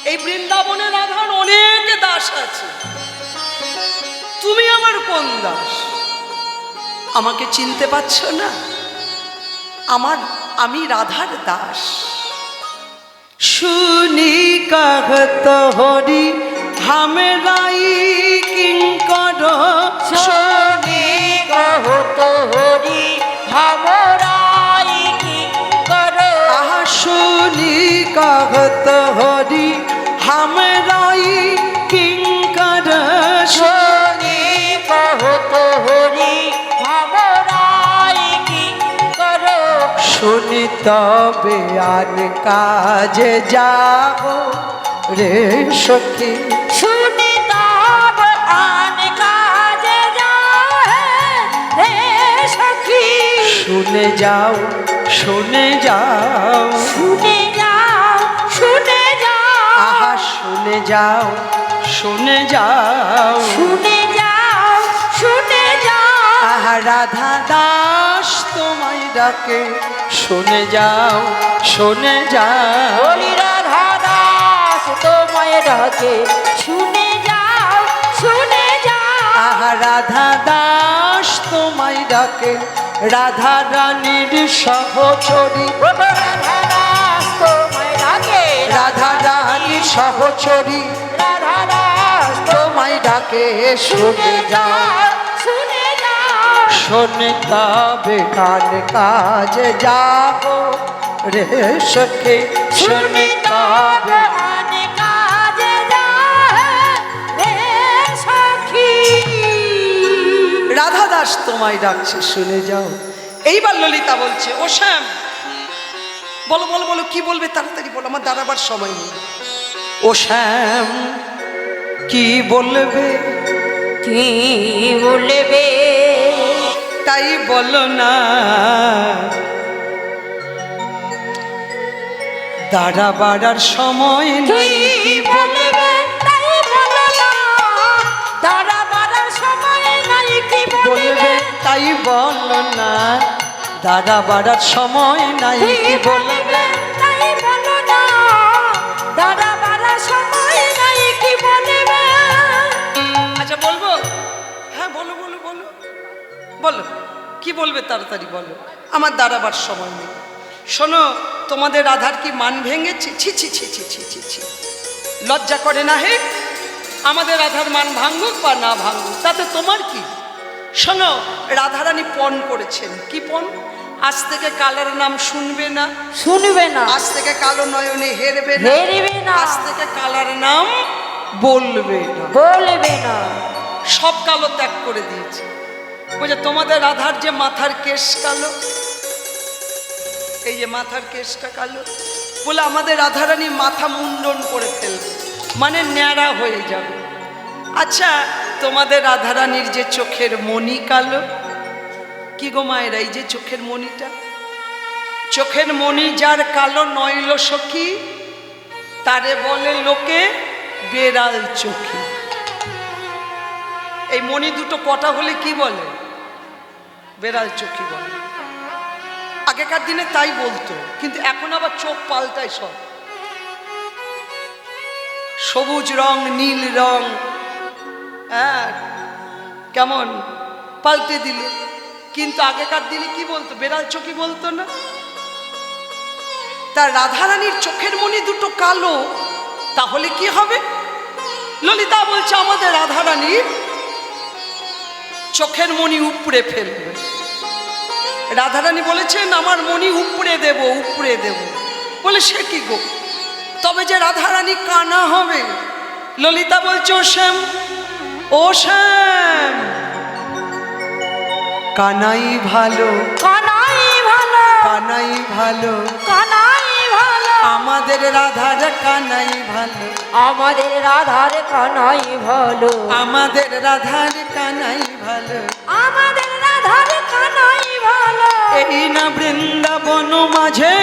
এই বৃন্দাবনে রাধার অনেক দাস আছে, তুমি আমার কোন দাস? আমাকে চিনতে পারছো না? আমি রাধার দাস। শুনি कहत হরি হামেরাই কিঙ্কর। শুনি कहत হরি হামেরাই কিঙ্কর। আহা, শুনি कहत হরি হামেরাই কিঙ্কর। শুনি कहत হরি হামেরাই কিঙ্কর। শুনি তবে আন কাজে যাও রে সখী। শুনি তবে আন কাজে যাও রে সখী। শুনে যাও, শুনে যাও, শুনে যাও, শুনে যাও। আহা, শুনে যাও, শুনে যাও, শুনে যাও, শুনে যাও। আহা, রাধা দাস তোমায় ডাকে, শুনে যাও, শুনে যাও। বলি রাধা দাস তোমায় ডাকে, শুনে যাও, শুনে যাও। আহা, রাধা দাস তোমায় ডাকে, রাধা রানীর সহচরী। রাধা দাস তোমায় ডাকে, রাধা রানীর সহচরী রাধা দাস তোমায় ডাকে, শুনে যাও, শুনে যাও। শোনে তবে কান কাজে যাও রে সখী। শুনে তবে আন কাজে যাও রে সখী। রাধা দাস তোমায় ডাকছে, শুনে যাও। এইবার ললিতা বলছে, ও শ্যাম, বলো বলো বলো, কি বলবে তাড়াতাড়ি বলো, আমার দাঁড়াবার সময় নেই। ও শ্যাম, কি বলবে? কি বলবে? তাই বলো না, দাঁড়াবার সময় নেই। কি বলবে? তাই বলো না, দাঁড়াবার সময় নাই। কি বলবে তাই বলো না, দাঁড়াবার সময় নাই। কি বলবে? তাই বলো না, দাঁড়াবার সময় নাই। কি বলবে? আচ্ছা, বলবো? হ্যাঁ, বলো বলো বলো বলো, কি বলবে তাড়াতাড়ি বলো, আমার দাঁড়াবার সময় নেই। শোনো, তোমাদের রাধার কি মান ভেঙেছে? ছি ছি ছি ছি ছি ছি ছি, লজ্জা করে না হে? আমাদের রাধার মান ভাঙুক বা না ভাঙুক, তাতে তোমার কি? শোনো, রাধারানী পণ করেছেন। কি পণ? আজ থেকে কালার নাম শুনবে না, শুনবে না, আজ থেকে কালো নয়নে হেরবে না, হেরবে না, আজ থেকে কালার নাম বলবে না, বলবে না। সব কালো ত্যাগ করে দিয়েছে। বুঝে, তোমাদের রাধার যে মাথার কেশ কালো, এই যে মাথার কেশটা কালো, বলে আমাদের রাধারানী মাথা মুন্ডন করে ফেলবে, মানে ন্যাড়া হয়ে যাবে। আচ্ছা, তোমাদের রাধারানীর যে চোখের মণি কালো, কি গো মায়েরা, এই যে চোখের মণিটা, চোখের মণি যার কালো নইল সখী, তারে বলে লোকে বেড়াল চোখী। এই মণি দুটো কটা হলে কি বলে? বেড়াল চোখী বলে। আগেকার দিনে তাই বলতো, কিন্তু এখন আবার চোখ পাল্টায় সব। সবুজ রং, নীল রং, হ্যাঁ কেমন পাল্টে দিল। কিন্তু আগেকার দিনে কি বলতো? বেড়াল চোখী বলতো না। তার রাধারানীর চোখের মণি দুটো কালো, তাহলে কি হবে? ললিতা বলছে আমাদের রাধারানীর চোখের মণি উপড়ে ফেলবে। রাধারানী বলেছেন আমার মণি উপড়ে দেব, উপড়ে দেব। বলে সে কি গো, তবে যে রাধারানী কানা হবে? ললিতা বলছে ও শ্যাম, ও শ্যাম, কানাই ভালো, কানাই ভালো, কানাই ভালো, কানাই ভালো, আমাদের রাধার কানাই ভালো, আমাদের রাধার কানাই ভালো, আমাদের রাধার কানাই ভালো, আমাদের রাধার কানাই ভালো। এই না বৃন্দাবন মাঝে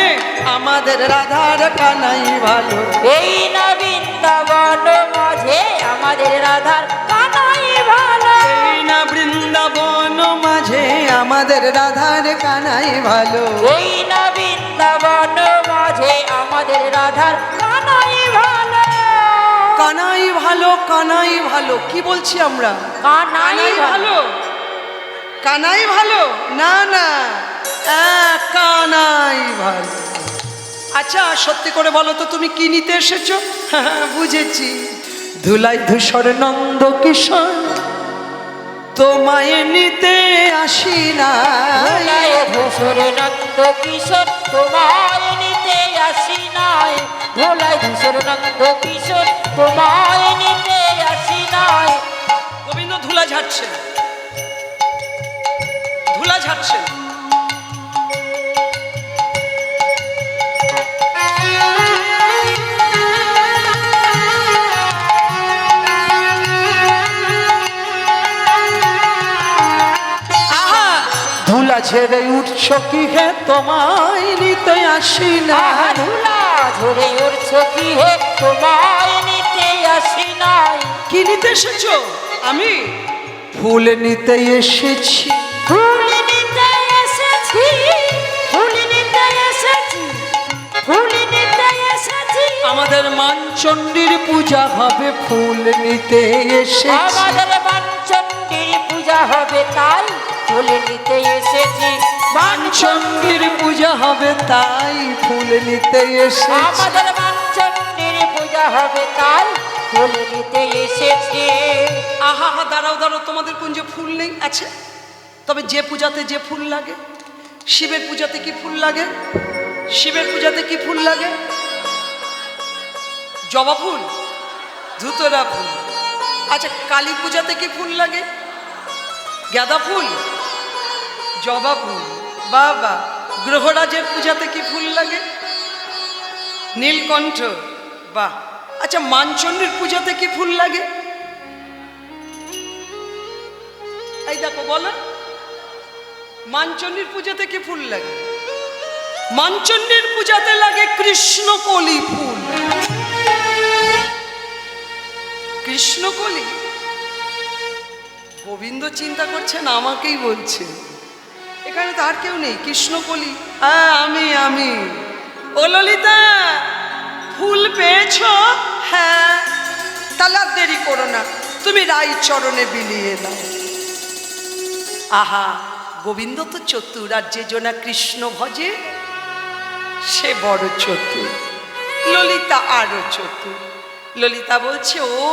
আমাদের রাধার কানাই ভালো, এই না বৃন্দাবন মাঝে আমাদের রাধার কানাই ভালো, এই না বৃন্দাবন মাঝে আমাদের রাধার কানাই ভালো, এই না বৃন্দাবন মাঝে আমাদের রাধার কানাই ভালো, কানাই ভালো, কানাই ভালো। কি বলছি আমরা? কানাই ভালো, কানাই ভালো না, না কানাই ভালো। আচ্ছা সত্যি করে বলো তো, তুমি কি নিতে এসেছো? বুঝেছি, ধুলাই ধূসর নন্দ কিশোর তোমায় নিতে আসি না, ধুলায় ধূসর নন্দ কিশোর তোমায় নিতে আসি নাই, ধুলায় ধূসর নন্দ কিশোর তোমায় নিতে আসি নাই। গোবিন্দ ধুলা ঝাড়ছেন, ধুলা ঝাড়ছেন। ধুলা ঝেড়ে উঠছ কি হে তোমায় নিতে আসি না, আহা ধুলা ঝরে উঠছ কি হে তোমায় নিতে আসি নাই। কি নিতে এসেছো? আমি ফুল নিতে এসেছি, ফুল নিতে এসেছি, ফুল নিতে এসেছি, ফুল নিতে এসেছি, আমাদের মানচণ্ডীর পূজা হবে, ফুল নিতে এসেছি, আমাদের মানচণ্ডীর পূজা হবে তাই ফুল নিতে এসেছি, মানচণ্ডীর পূজা হবে তাই ফুল নিতে এসেছি, আমাদের মানচণ্ডীর পূজা হবে তাই ফুল নিতে এসেছি। আহা হা, দাঁড়াও দাঁড়াও, তোমাদের কুঞ্জে ফুল নেই? আছে। তবে যে পূজাতে যে ফুল লাগে, শিবের পূজাতে কি ফুল লাগে? শিবের পূজাতে কি ফুল লাগে? জবা ফুল, ধুতরা ফুল। আচ্ছা কালী পূজাতে কি ফুল লাগে? গাঁদা ফুল, জবা ফুল। বাবা, গ্রহরাজের পূজাতে কি ফুল লাগে? নীলকণ্ঠ। বাহ। আচ্ছা মানচণ্ডীর পূজাতে কি ফুল লাগে? এই দেখো বলো, মানচণ্ডীর পূজাতে কি ফুল লাগে? মানচণ্ডীর পূজাতে লাগে কৃষ্ণকলি ফুল। কৃষ্ণকলি। গোবিন্দ চিন্তা করছেন আমাকেই বলছে, এখানে তো আর কেউ নেই। কৃষ্ণকলি, আমি। ও ললিতা, ফুল পেয়েছো? হ্যাঁ। তাহলে আর দেরি করো না, তুমি রাই চরণে বিলিয়ে দাও। আহা, গোবিন্দ তো চতুর, আর যে জনা কৃষ্ণ ভজে সে বড় চতুর। ললিতা আরো চতুর। ললিতা বলছে, ও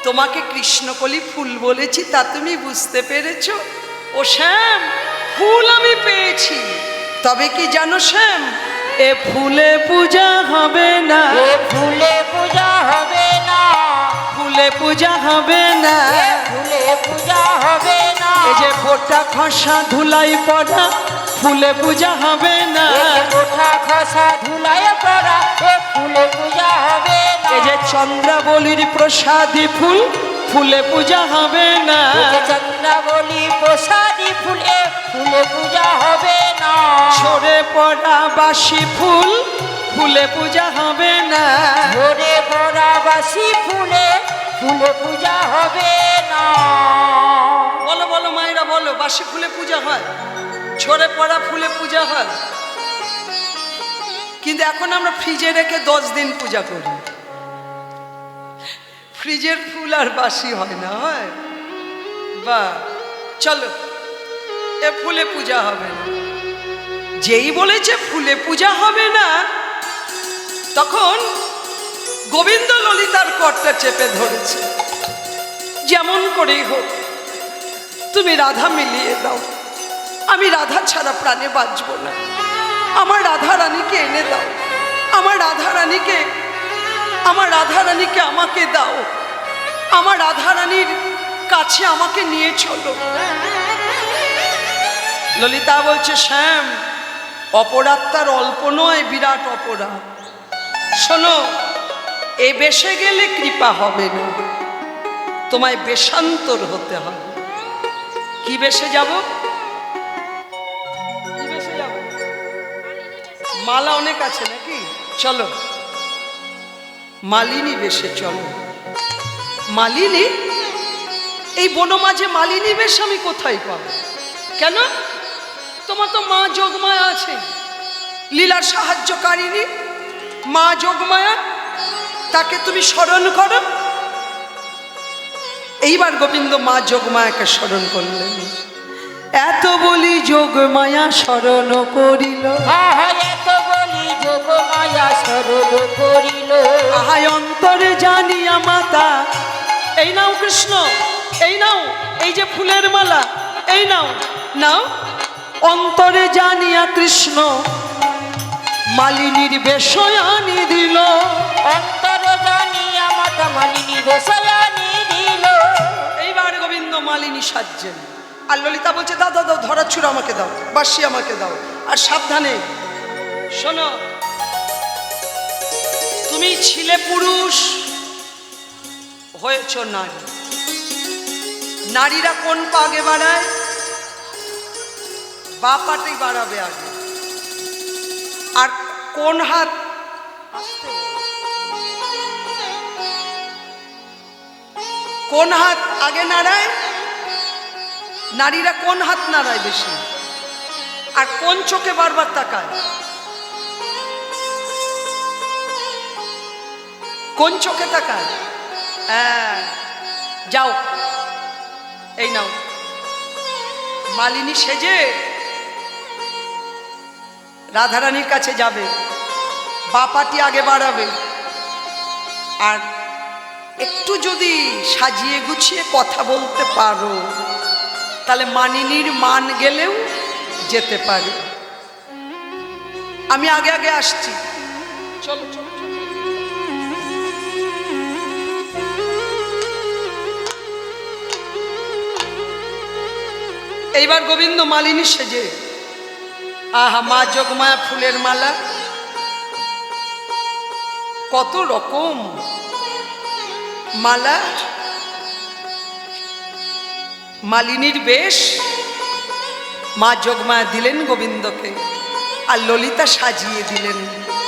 তোমাকে কৃষ্ণকলি ফুল বলেছি, তা তুমি বুঝতে পেরেছো? ও শ্যাম, ফুল আমি পেয়েছি, তবে কি জানো শ্যাম, এ ফুলে পূজা হবে না, এ ফুলে পূজা হবে না, ফুলে পূজা হবে না, এ ফুলে পূজা হবে না, এই যে ফোটা খসা ধুলাই পড়া, ফুলে পূজা হবে না, এই যে গোটা খসা ধুলায় পড়া, এ ফুলে পূজা হবে না, এই যে চন্দ্রাবলীর প্রসাদী ফুল, ফুলে পূজা হবে না। চন্দ্রাবলী প্রসাদী ফুলে ফুলে পূজা হবে না। ঝরে পড়া বাসি ফুল ফুলে পূজা হবে না। ঝরে পড়া বাসি ফুলে ফুলে পূজা হবে না। বলো বলো মায়েরা বলো, বাসি ফুলে পূজা হয়, ঝরে পড়া ফুলে পূজা হয়। কিন্তু এখন আমরা ফ্রিজে রেখে 10 দিন পূজা করি। ফ্রিজের ফুল আর বাসি হয় না, হয়? বা চলো, এ ফুলে পূজা হবে না। যেই বলেছে ফুলে পূজা হবে না, তখন গোবিন্দ ললিতার কর্তা চেপে ধরেছে। যেমন করেই হোক তুমি রাধা মিলিয়ে দাও, আমি রাধা ছাড়া প্রাণে বাঁচব না। আমার রাধা রানীকে এনে দাও, আমার রাধা রানীকে আমাকে দাও, আমার রাধা রানীর কাছে আমাকে নিয়ে চলো। ললিতা বলছে, শ্যাম, অপরাধ তার অল্প নয়, বিরাট অপরাধ। শোনো, এ বেশে গেলে কৃপা হবে না, তোমায় বেশান্তর হতে হবে। কি বেশে যাব? কি বেশে যাব? মালা অনেক আছে নাকি? চলো মালিনী বেশে চলো। মালিনী? এই বনমাঝে মালিনী বেশ আমি কোথায় পাবো? কেন? তোমার তো মা যোগমায়া আছে, লীলার সাহায্যকারিণী মা যোগমায়া, তাকে তুমি স্মরণ করো। এইবার গোবিন্দ মা যোগমায়াকে স্মরণ করলেন। এত বলি যোগমায়া স্মরণ করিল, এত বলি যোগমায়া স্মরণ করিল। আহাই অন্তরে জানিয়া মাতা, এই নাও কৃষ্ণ, এই নাও, এই যে ফুলের মালা, এই নাও, নাও। অন্তরে জানিয়া কৃষ্ণ মালিনীর বেশয়ানি দিল। অন্তরে জানিয়া মাতা মালিনী বেশয়ানি দিল। এইবার গোবিন্দ মালিনী সাজছেন, আর ললিতা বলছে, দাও দাও দাও, ধরা ছুড়ো আমাকে দাও, বাঁশি আমাকে দাও। আর সাবধানে শোনো, তুমি ছিলে পুরুষ, হয়েছ নারী। নারীরা কোন পা আগে বাড়ায়? বা পাটেই বাড়াবে আগে। আর কোন হাত? কোন হাত আগে নাড়ায়? নারীরা কোন হাত নাড়ায় বেশি? আর কোন চোখে বারবার তাকায়? কোন চোখে তাকায়? হ্যাঁ, যাও, এই নাও। মালিনী সেজে রাধারানীর কাছে যাবে, বাপাটি আগে বাড়াবে। আর একটু যদি সাজিয়ে গুছিয়ে কথা বলতে পারো, তাহলে মানিনীর মান গেলেও যেতে পারে। আমি আগে আগে আসছি, চলো চলো। এইবার গোবিন্দ মালিনী সেজে, আহা মা যোগমায়া ফুলের মালা, কত রকম মালা, মালিনীর বেশ মা যোগমায়া দিলেন গোবিন্দকে, আর ললিতা সাজিয়ে দিলেন।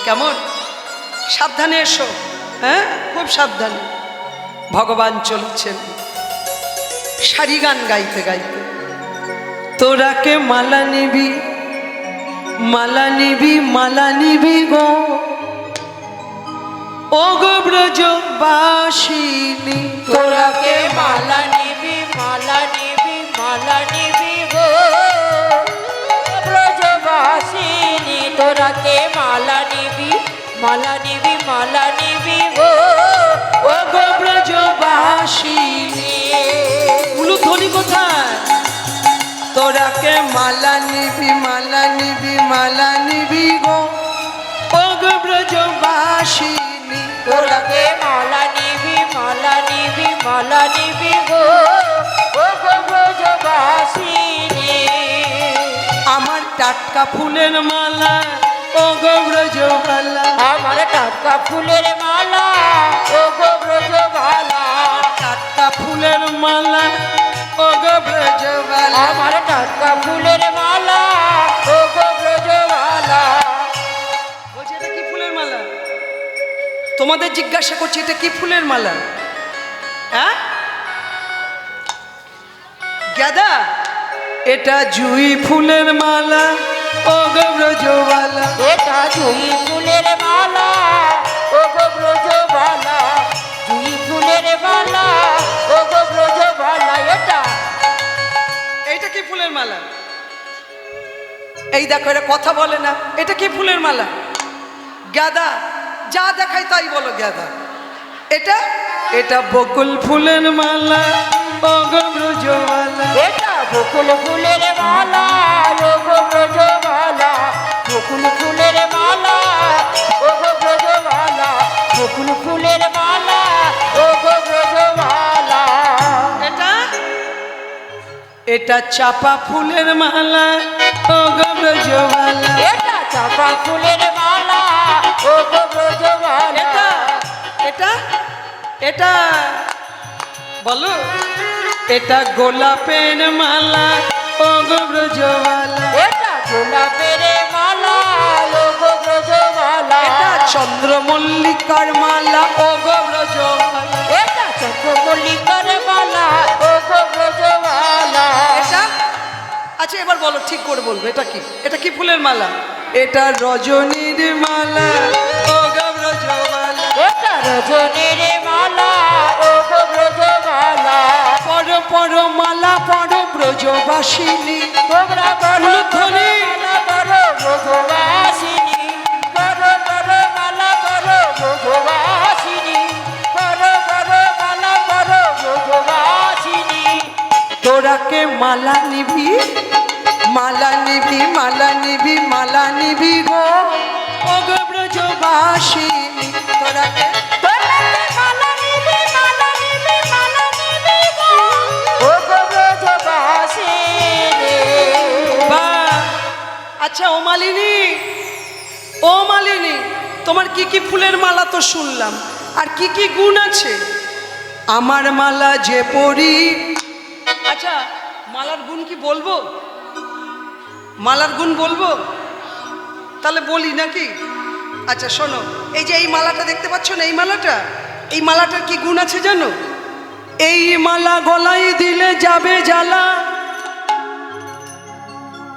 কেমন? সাবধানে এসো, হ্যাঁ, খুব সাবধানে। ভগবান চলছেন সারি গান গাইতে গাইতে। তোরা কে মালা নিবি, মালা নিবি, মালা নিবি গো, ও গো ব্রজবাসিনী। তোরা কে মালা নিবি, মালা নিবি, মালা নিবি গো ব্রজবাসিনী। তোরা কে মালা নিবি, মালা নিবি, মালা নিবি গো ও গো ব্রজবাসিনী। উলুধ্বনি কোথায়? তোরা কে মালা নিবি, মালা নিবি, মালা নিবি গো, ও গো ব্রজবাসিনী। তোরা কে মালা নিবি, মালা নিবি, মালা নিবি গো ও গো ব্রজবাসিনী। আমার টাটকা ফুলের মালা, ও গো ব্রজবালা। আমার টাটকা ফুলের মালা, ও গো ব্রজবালা। টাটকা টাটকা ফুলের মালা ও গো ব্রজবালা। আমার টাটকা ফুলের মালা ও গো ব্রজবালা। বলছি এটা কি ফুলের মালা? তোমাদের জিজ্ঞাসা করছি এটা কি ফুলের মালা? হ্যাঁ গাদা, এটা জুঁই ফুলের মালা ও গো ব্রজবালা। এটা জুঁই ফুলের মালা ও গো ব্রজবালা। জুঁই ফুলের মালা ও গো ব্রজবালা। এইটা কি ফুলের মালা? এই দেখো এটা কথা বলে না, এটা কি ফুলের মালা? গাদা, যা দেখাই তাই বলো গাদা। এটা এটা বকুল ফুলের মালা ও গো ব্রজবালা। এটা বকুল ফুলের মালা ও গো ব্রজবালা। বকুল ফুলের মালা ও গো ব্রজবালা। বকুল ফুলের মালা ও গো ব্রজবালা। এটা এটা চাপা ফুলের মালা ও গো ব্রজবালা। এটা চাপা ফুলের মালা ও গো ব্রজবালা। এটা এটা এটা বলো, এটা গোলাপের মালা ও গো ব্রজবালা। এটা গোলাপের মালা ও গো ব্রজবালা। এটা চন্দ্রমল্লিকার মালা ও গো ব্রজবালা। এটা চন্দ্রমল্লিকার মালা ও গো ব্রজবালা। এটা আচ্ছা এবার বলো, ঠিক করে বলবো এটা কি? এটা কি ফুলের মালা? এটা রজনীর মালা ও গো ব্রজবালা। এটা রজনীর মালা ও গো ব্রজবালা। পড়ো পড়ো মালা পড়ো ব্রজবাসিনী। তোমরা করো উলুধ্বনি। মালা করো ব্রজবাসিনী। করো করো মালা করো ব্রজবাসিনী। করো করো মালা করো ব্রজবাসিনী। তোরাকে মালা নিবি, মালা নিবি, মালা নিবি, মালা নিবি গো ও গো ব্রজবাসিনী। তোরাকে তোরাকে মালা নিবি, মালা নিবি, মালা নিবি গো ও গো ব্রজবাসিনী। বাহ! আচ্ছা ও মালিনী, ও মালিনী, তোমার কি কি ফুলের মালা তো শুনলাম, আর কি কি গুণ আছে? আমার মালা যে পরি। আচ্ছা মালার গুণ কি বলবো? মালার গুণ বলবো? তাহলে বলি নাকি? আচ্ছা শোনো, এই যে এই মালাটা দেখতে পাচ্ছ না, এই মালাটা, এই মালাটার কি গুণ আছে জানো? এই মালা গলায় দিলে যাবে জ্বালা।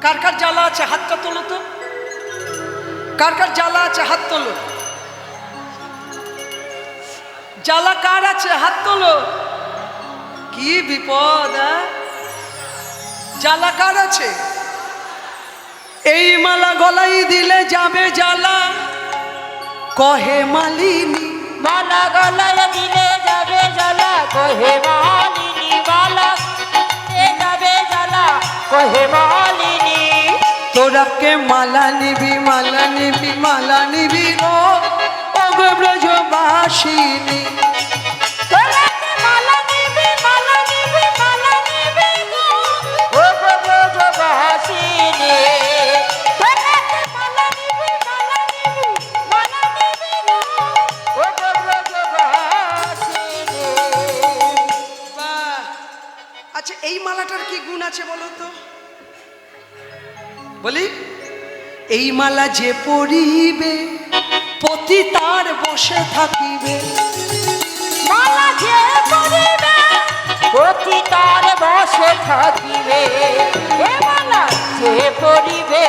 কার কার জ্বালা আছে হাতটা তোলো তো। কার কার জ্বালা আছে হাত তোলো। জ্বালা কার আছে হাত তোলো। কি বিপদ! জ্বালা কার আছে? এই মালা গলায় দিলে যাবে জ্বালা, কহে মালিনী। মালা গলায় দিলে যাবে জ্বালা, কহে মালিনী। মালা দিলে যাবে জ্বালা, কহে মালিনী। তোরাকে মালা নিবি, মালা নিবি, মালা নিবি গো ও গো ব্রজবাসিনী। তোরাকে মালা নিবি, মালা নিবি, মালা নিবি গো ও গো ব্রজবাসিনী। তোরাকে মালা নিবি, মালা নিবি, মালা নিবি গো ও গো ব্রজবাসিনী। বাহ! আচ্ছা এই মালাটার কি গুণ আছে বলো তো? বলি, এই মালা যে পরিবে পতি তার বসে থাকিবে। মালা যে পরিবে পতি তার বসে থাকিবে। এ মালা যে পরিবে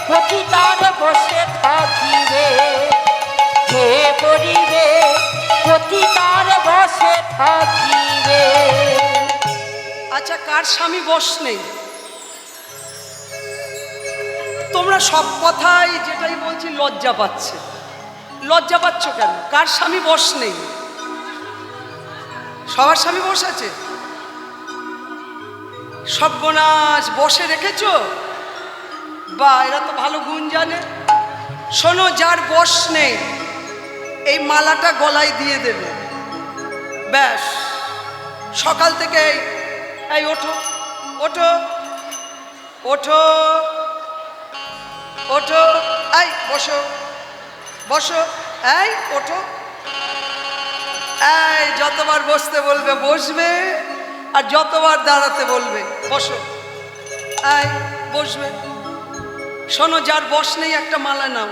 পতি তার বসে থাকিবে। যে পরিবে পতি তার বসে থাকিবে। আচ্ছা কার স্বামী বশ নেই? তোমরা সব কথাই যেটাই বলছি লজ্জা পাচ্ছে। লজ্জা পাচ্ছ কেন? কার স্বামী বশ নেই? সবার স্বামী বশ আছে। সর্বনাশ, বসে রেখেছো? বা এরা তো ভালো গুণ জানে। শোনো, যার বশ নেই এই মালাটা গলায় দিয়ে দেবে, ব্যাস। সকাল থেকে এই ওঠো ওঠো ওঠো ওঠো, এই বসো বসো, এই ওঠো, এই যতবার বসতে বলবে বসবে, আর যতবার দাঁড়াতে বলবে বসো। এই বসবে। শোনো, যার বস নেই একটা মালা নাও,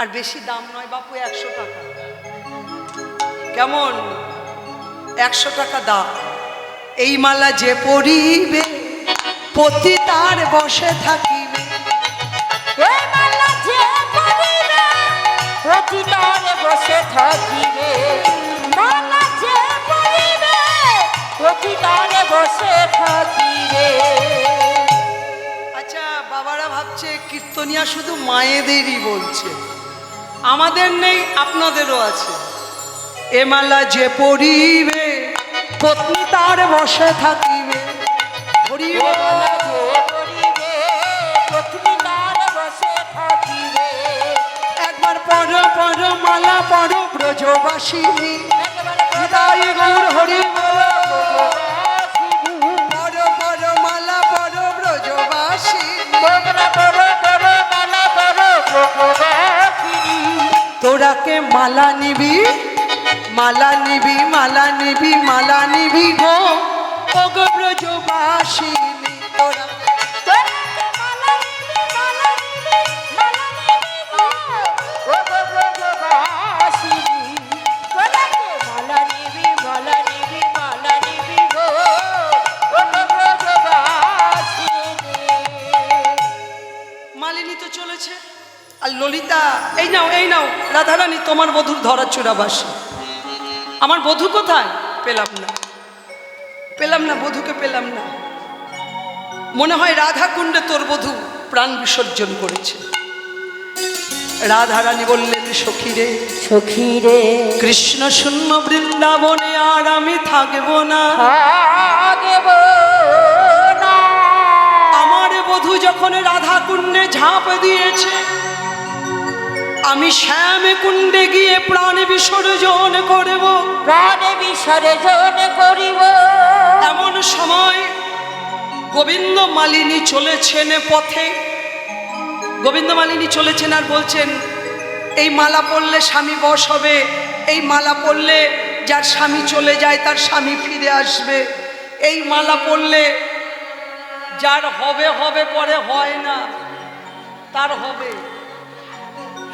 আর বেশি দাম নয় বাপু, 100 টাকা। কেমন? 100 টাকা দাও। এই মালা যে পরিবে পতি তার বসে থাকিবে। এই মালা যে পরিবে পতি তার বসে থাকিবে। মালা যে পরিবে পতি তার বসে থাকিবে। আচ্ছা, বাবারা ভাবছে কীর্তনিয়া শুধু মায়েদেরই বলছে, আমাদের নেই, আপনাদেরও আছে। এ মালা যে পরিবে পত্নী তার বসে থাকিবে। এ মালা যে পরিবে পতি তার বসে থাকিবে। একবার পড়ো পড়ো মালা পড়ো ব্রজবাসিনী, হৃদয় গৌর হরি বলো। পড়ো পড়ো মালা পড়ো ব্রজবাসিনী, তোমরা পড়ো পড়ো মালা পড়ো ব্রজবাসিনী। তোরাকে মালা নিবি, মালা নিবি, মালা নিবি, মালা নিবি গো ও গো ব্রজবাসিনী। তোরা তোরাকে মালা নিবি, মালা নিবি, মালা নিবি গো ও গো ব্রজবাসিনী। তোরাকে মালা নিবি, মালা নিবি, মালা নিবি গো ও গো ব্রজবাসিনী। মালিনী তো চলেছে, আর ললিতা এই নাও, এই নাও রাধারানী, তোমার বধূর ধরাচূড়াবাসী। আমার বধূ কোথায়? পেলাম না, পেলাম না, বধূকে পেলাম না। মনে হয় রাধা কুণ্ডে তোর বধূ প্রাণ বিসর্জন করেছে। রাধারানী বললেন, সখীরে সখীরে কৃষ্ণ শূন্য বৃন্দাবনে আর আমি থাকবো না। থাকব না। আমার বধূ যখন রাধা কুণ্ডে ঝাঁপ দিয়েছে, আমি শ্যাম কুণ্ডে গিয়ে প্রাণ বিসর্জন করব। প্রাণে বিসর্জন করিব। এমন সময় গোবিন্দ মালিনী চলেছেন পথে। গোবিন্দ মালিনী চলেছেন আর বলছেন, এই মালা পরলে স্বামী বশ হবে, এই মালা পরলে যার স্বামী চলে যায় তার স্বামী ফিরে আসবে, এই মালা পরলে যার হবে হবে পরে হয় না তার হবে।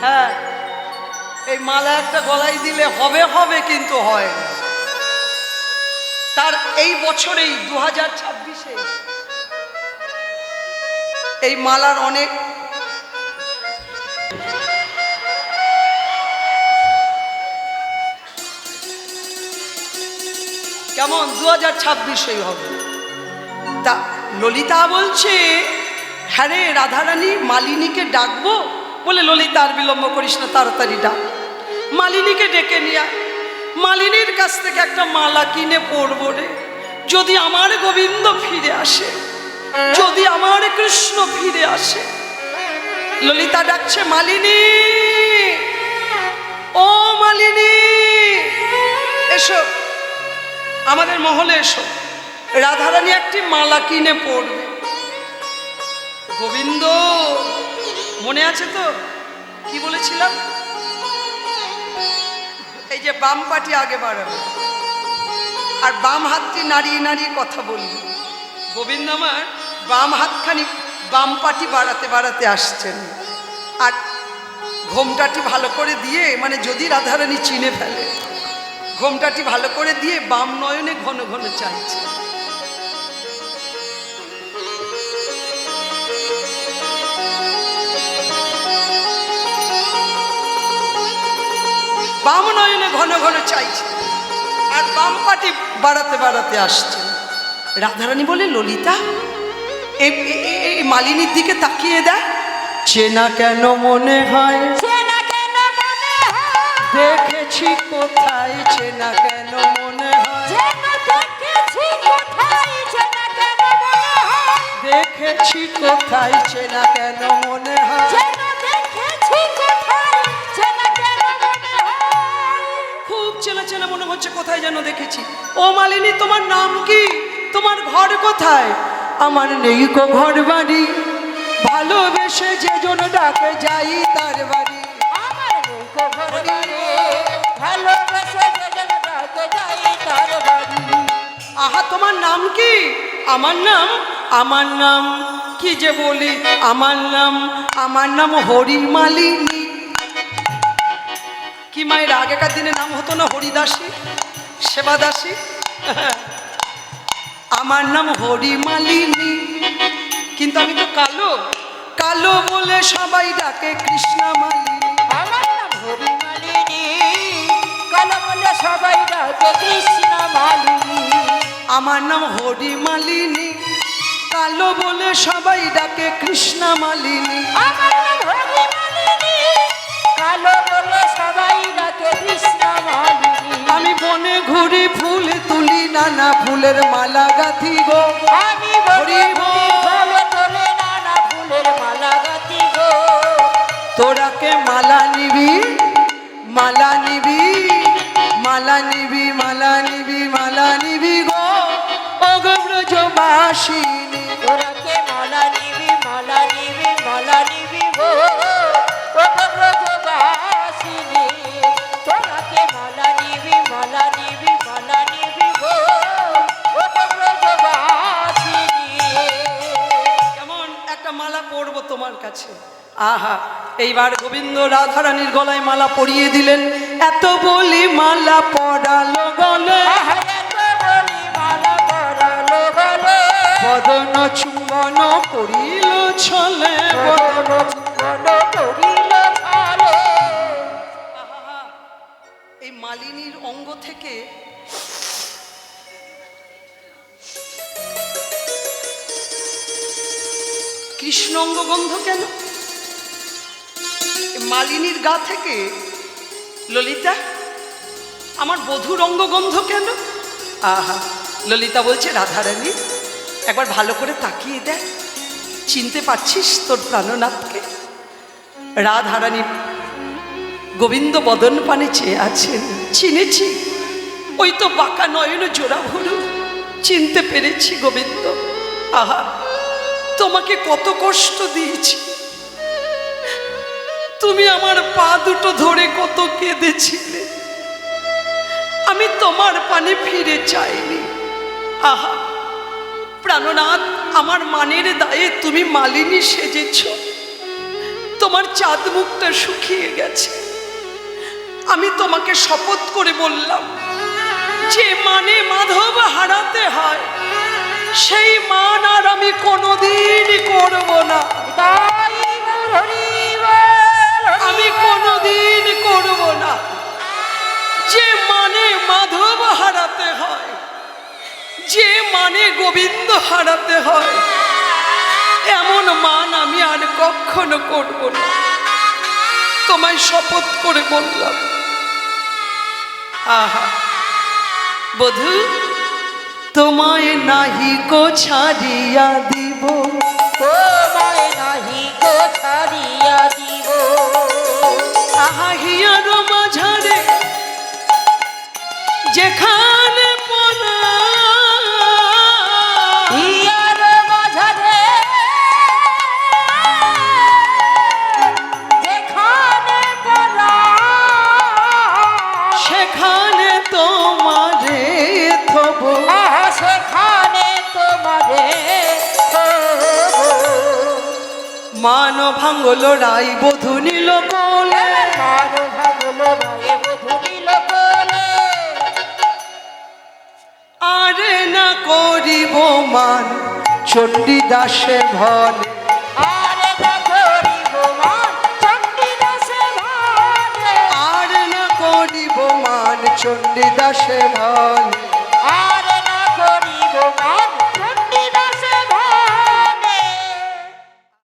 হ্যাঁ, এই মালা একটা গলায় দিলে হবে হবে কিন্তু হয় না। তার এই বছরেই 2026-এ এই মালার অনেক কেমন 2026-এই হবে। তা ললিতা বলছে, হ্যাঁ রে রাধারানী, মালিনীকে ডাকবো? বলে, ললিতা আর বিলম্ব করিস না, তাড়াতাড়ি ডাক। মালিনীকে ডেকে নিয়ে মালিনীর কাছ থেকে একটা মালা কিনে পরবো রে, যদি আমার গোবিন্দ ফিরে আসে, যদি আমার কৃষ্ণ ফিরে আসে। ললিতা ডাকছে, মালিনী, ও মালিনী, এসো আমাদের মহলে এসো, রাধারানী একটি মালা কিনে পরবে। গোবিন্দ, মনে আছে তো কি বলেছিলাম? এই যে বাম পাটি আগে বাড়াবে আর বাম হাতটি নাড়িয়ে নাড়িয়ে কথা বলবে। গোবিন্দ আমার বাম হাতখানি বাম পাটি বাড়াতে বাড়াতে আসছেন, আর ঘোমটাটি ভালো করে দিয়ে, মানে যদি রাধারানী চিনে ফেলে, ঘোমটাটি ভালো করে দিয়ে বাম নয়নে ঘন ঘন চাইছে। বাম নয়নে ঘন ঘন চাইছে আর বাম পাটি বাড়াতে বাড়াতে আসছে। রাধারানী বলে, ললিতা, এই মালিনীর দিকে তাকিয়ে দেখ, চেনা কেন মনে হয়, চেনা কেন মনে হয়, দেখেছি কোথায়, চেনা কেন মনে হয়, যেন দেখেছি কোথায়, চেনা কেন মনে হয়, দেখেছি কোথায়, চেনা কেন মনে হয়, যেন দেখেছি কোথায়, চেনা কেন মনে হয়। খুব চেনা চেনা মনে হচ্ছে, কোথায় যেন দেখেছি। ও মালিনী, তোমার নাম কি? তোমার ঘর কোথায়? আমার নেই কো ঘর বাড়ি, ভালোবেসে যে জন ডাকে যাই তার বাড়ি। আমার নৌকো ঘর বাড়ি, ভালোবেসে যেজন ডাকে তোমার নাম কি? আমার নাম কি যে বলি, আমার নাম হরিমালিনী। কি মায়ের আগেকার দিনে নাম হতো না হরিদাসী, সেবাদাসী? আমার নাম হরিমালিনী, কিন্তু আমি তো কালো, কালো বলে সবাই ডাকে কৃষ্ণামালিনী। আমার নাম হরিমালিনী, কালো বলে সবাই ডাকে কৃষ্ণমালিনী। আমার নাম হরিমালিনী, কালো বলে সবাই ডাকে কৃষ্ণামালিনী। আমার নাম হরিমালিনী, কালো বলে সবাই ডাকে কৃষ্ণমালিনী। আমি বনে ঘুরি ফুল তুলি, নানা ফুলের মালা গাঁথি গো। আমি বনে ঘুরি ফুল তুলি, নানা ফুলের মালা গাঁথি গো। তোরা কে মালা নিবি, মালা নিবি, মালা নিবি, মালা নিবি, মালা নিবি গো, ও গো ব্রজবাসিনী। তোরা কে মালা নিবি, মালা নিবি, মালা নিবি গো, ও ব্রজবাসিনী। তোরা কে মালা নিবি, মালা নিবি, মালা নিবি গো, ও ব্রজবাসিনী। কেমন একটা মালা পরবো তোমার কাছে? আহা, এইবার গোবিন্দ রাধারানীর গলায় মালা পরিয়ে দিলেন। এত বলি মালা পরালো গলে, বদন চুম্বন করিল ছলে। আহা, এই মালিনীর অঙ্গ থেকে কৃষ্ণ অঙ্গ গন্ধ কেন? মালিনীর গা থেকে ললিতা আমার বধূর অঙ্গ গন্ধ কেন? আহা, ললিতা বলছে রাধারানী একবার ভালো করে তাকিয়ে দেখ, চিনতে পারছিস তোর প্রাণনাথকে? রাধারানী গোবিন্দ বদন পানে চেয়ে আছেন। চিনেছি, ওই তো বাঁকা নয়ন জোড়া ভরু, চিনতে পেরেছি গোবিন্দ। আহা, তোমাকে কত কষ্ট দিয়েছি, তুমি আমার পা দুটো ধরে কত কেঁদেছিলে, আমি তোমার পানে ফিরে চাইনি। আহা প্রাণনাথ, আমার মানের দায়ে তুমি মালিনী সেজেছ, তোমার চাঁদ মুখটা শুকিয়ে গেছে। আমি তোমাকে শপথ করে বললাম, যে মানে মাধব হারাতে হয় সেই মান আর আমি কোনোদিন করব না। আমি কোনোদিন করব না। যে মানে মাধব হারাতে হয়, যে মানে গোবিন্দ হারাতে হয়, এমন মান আমি আর কখনো করব না। তোমায় শপথ করে বললাম। আহা বধূ, তোমায় নাহি গো ছাড়িয়া দিব, তোমায় নাহি গো ছাড়িয়া দিব। আহা হিয়ার মাঝারে যেখানে পনা, হিয়ার মাঝারে যেখানে পনা, সেখানে তোমারে থব, সেখানে তোমারে মান ভাঙ্গল রাই বধূ নিল কোলে, মান ভাঙল রায়ে বধূ নিল কোলে। আরে না করিব মান চণ্ডীদাসে ভলে, আরে না করিব মান চণ্ডীদাসে ভলে, আর না করিব মান চণ্ডীদাসে ভলে।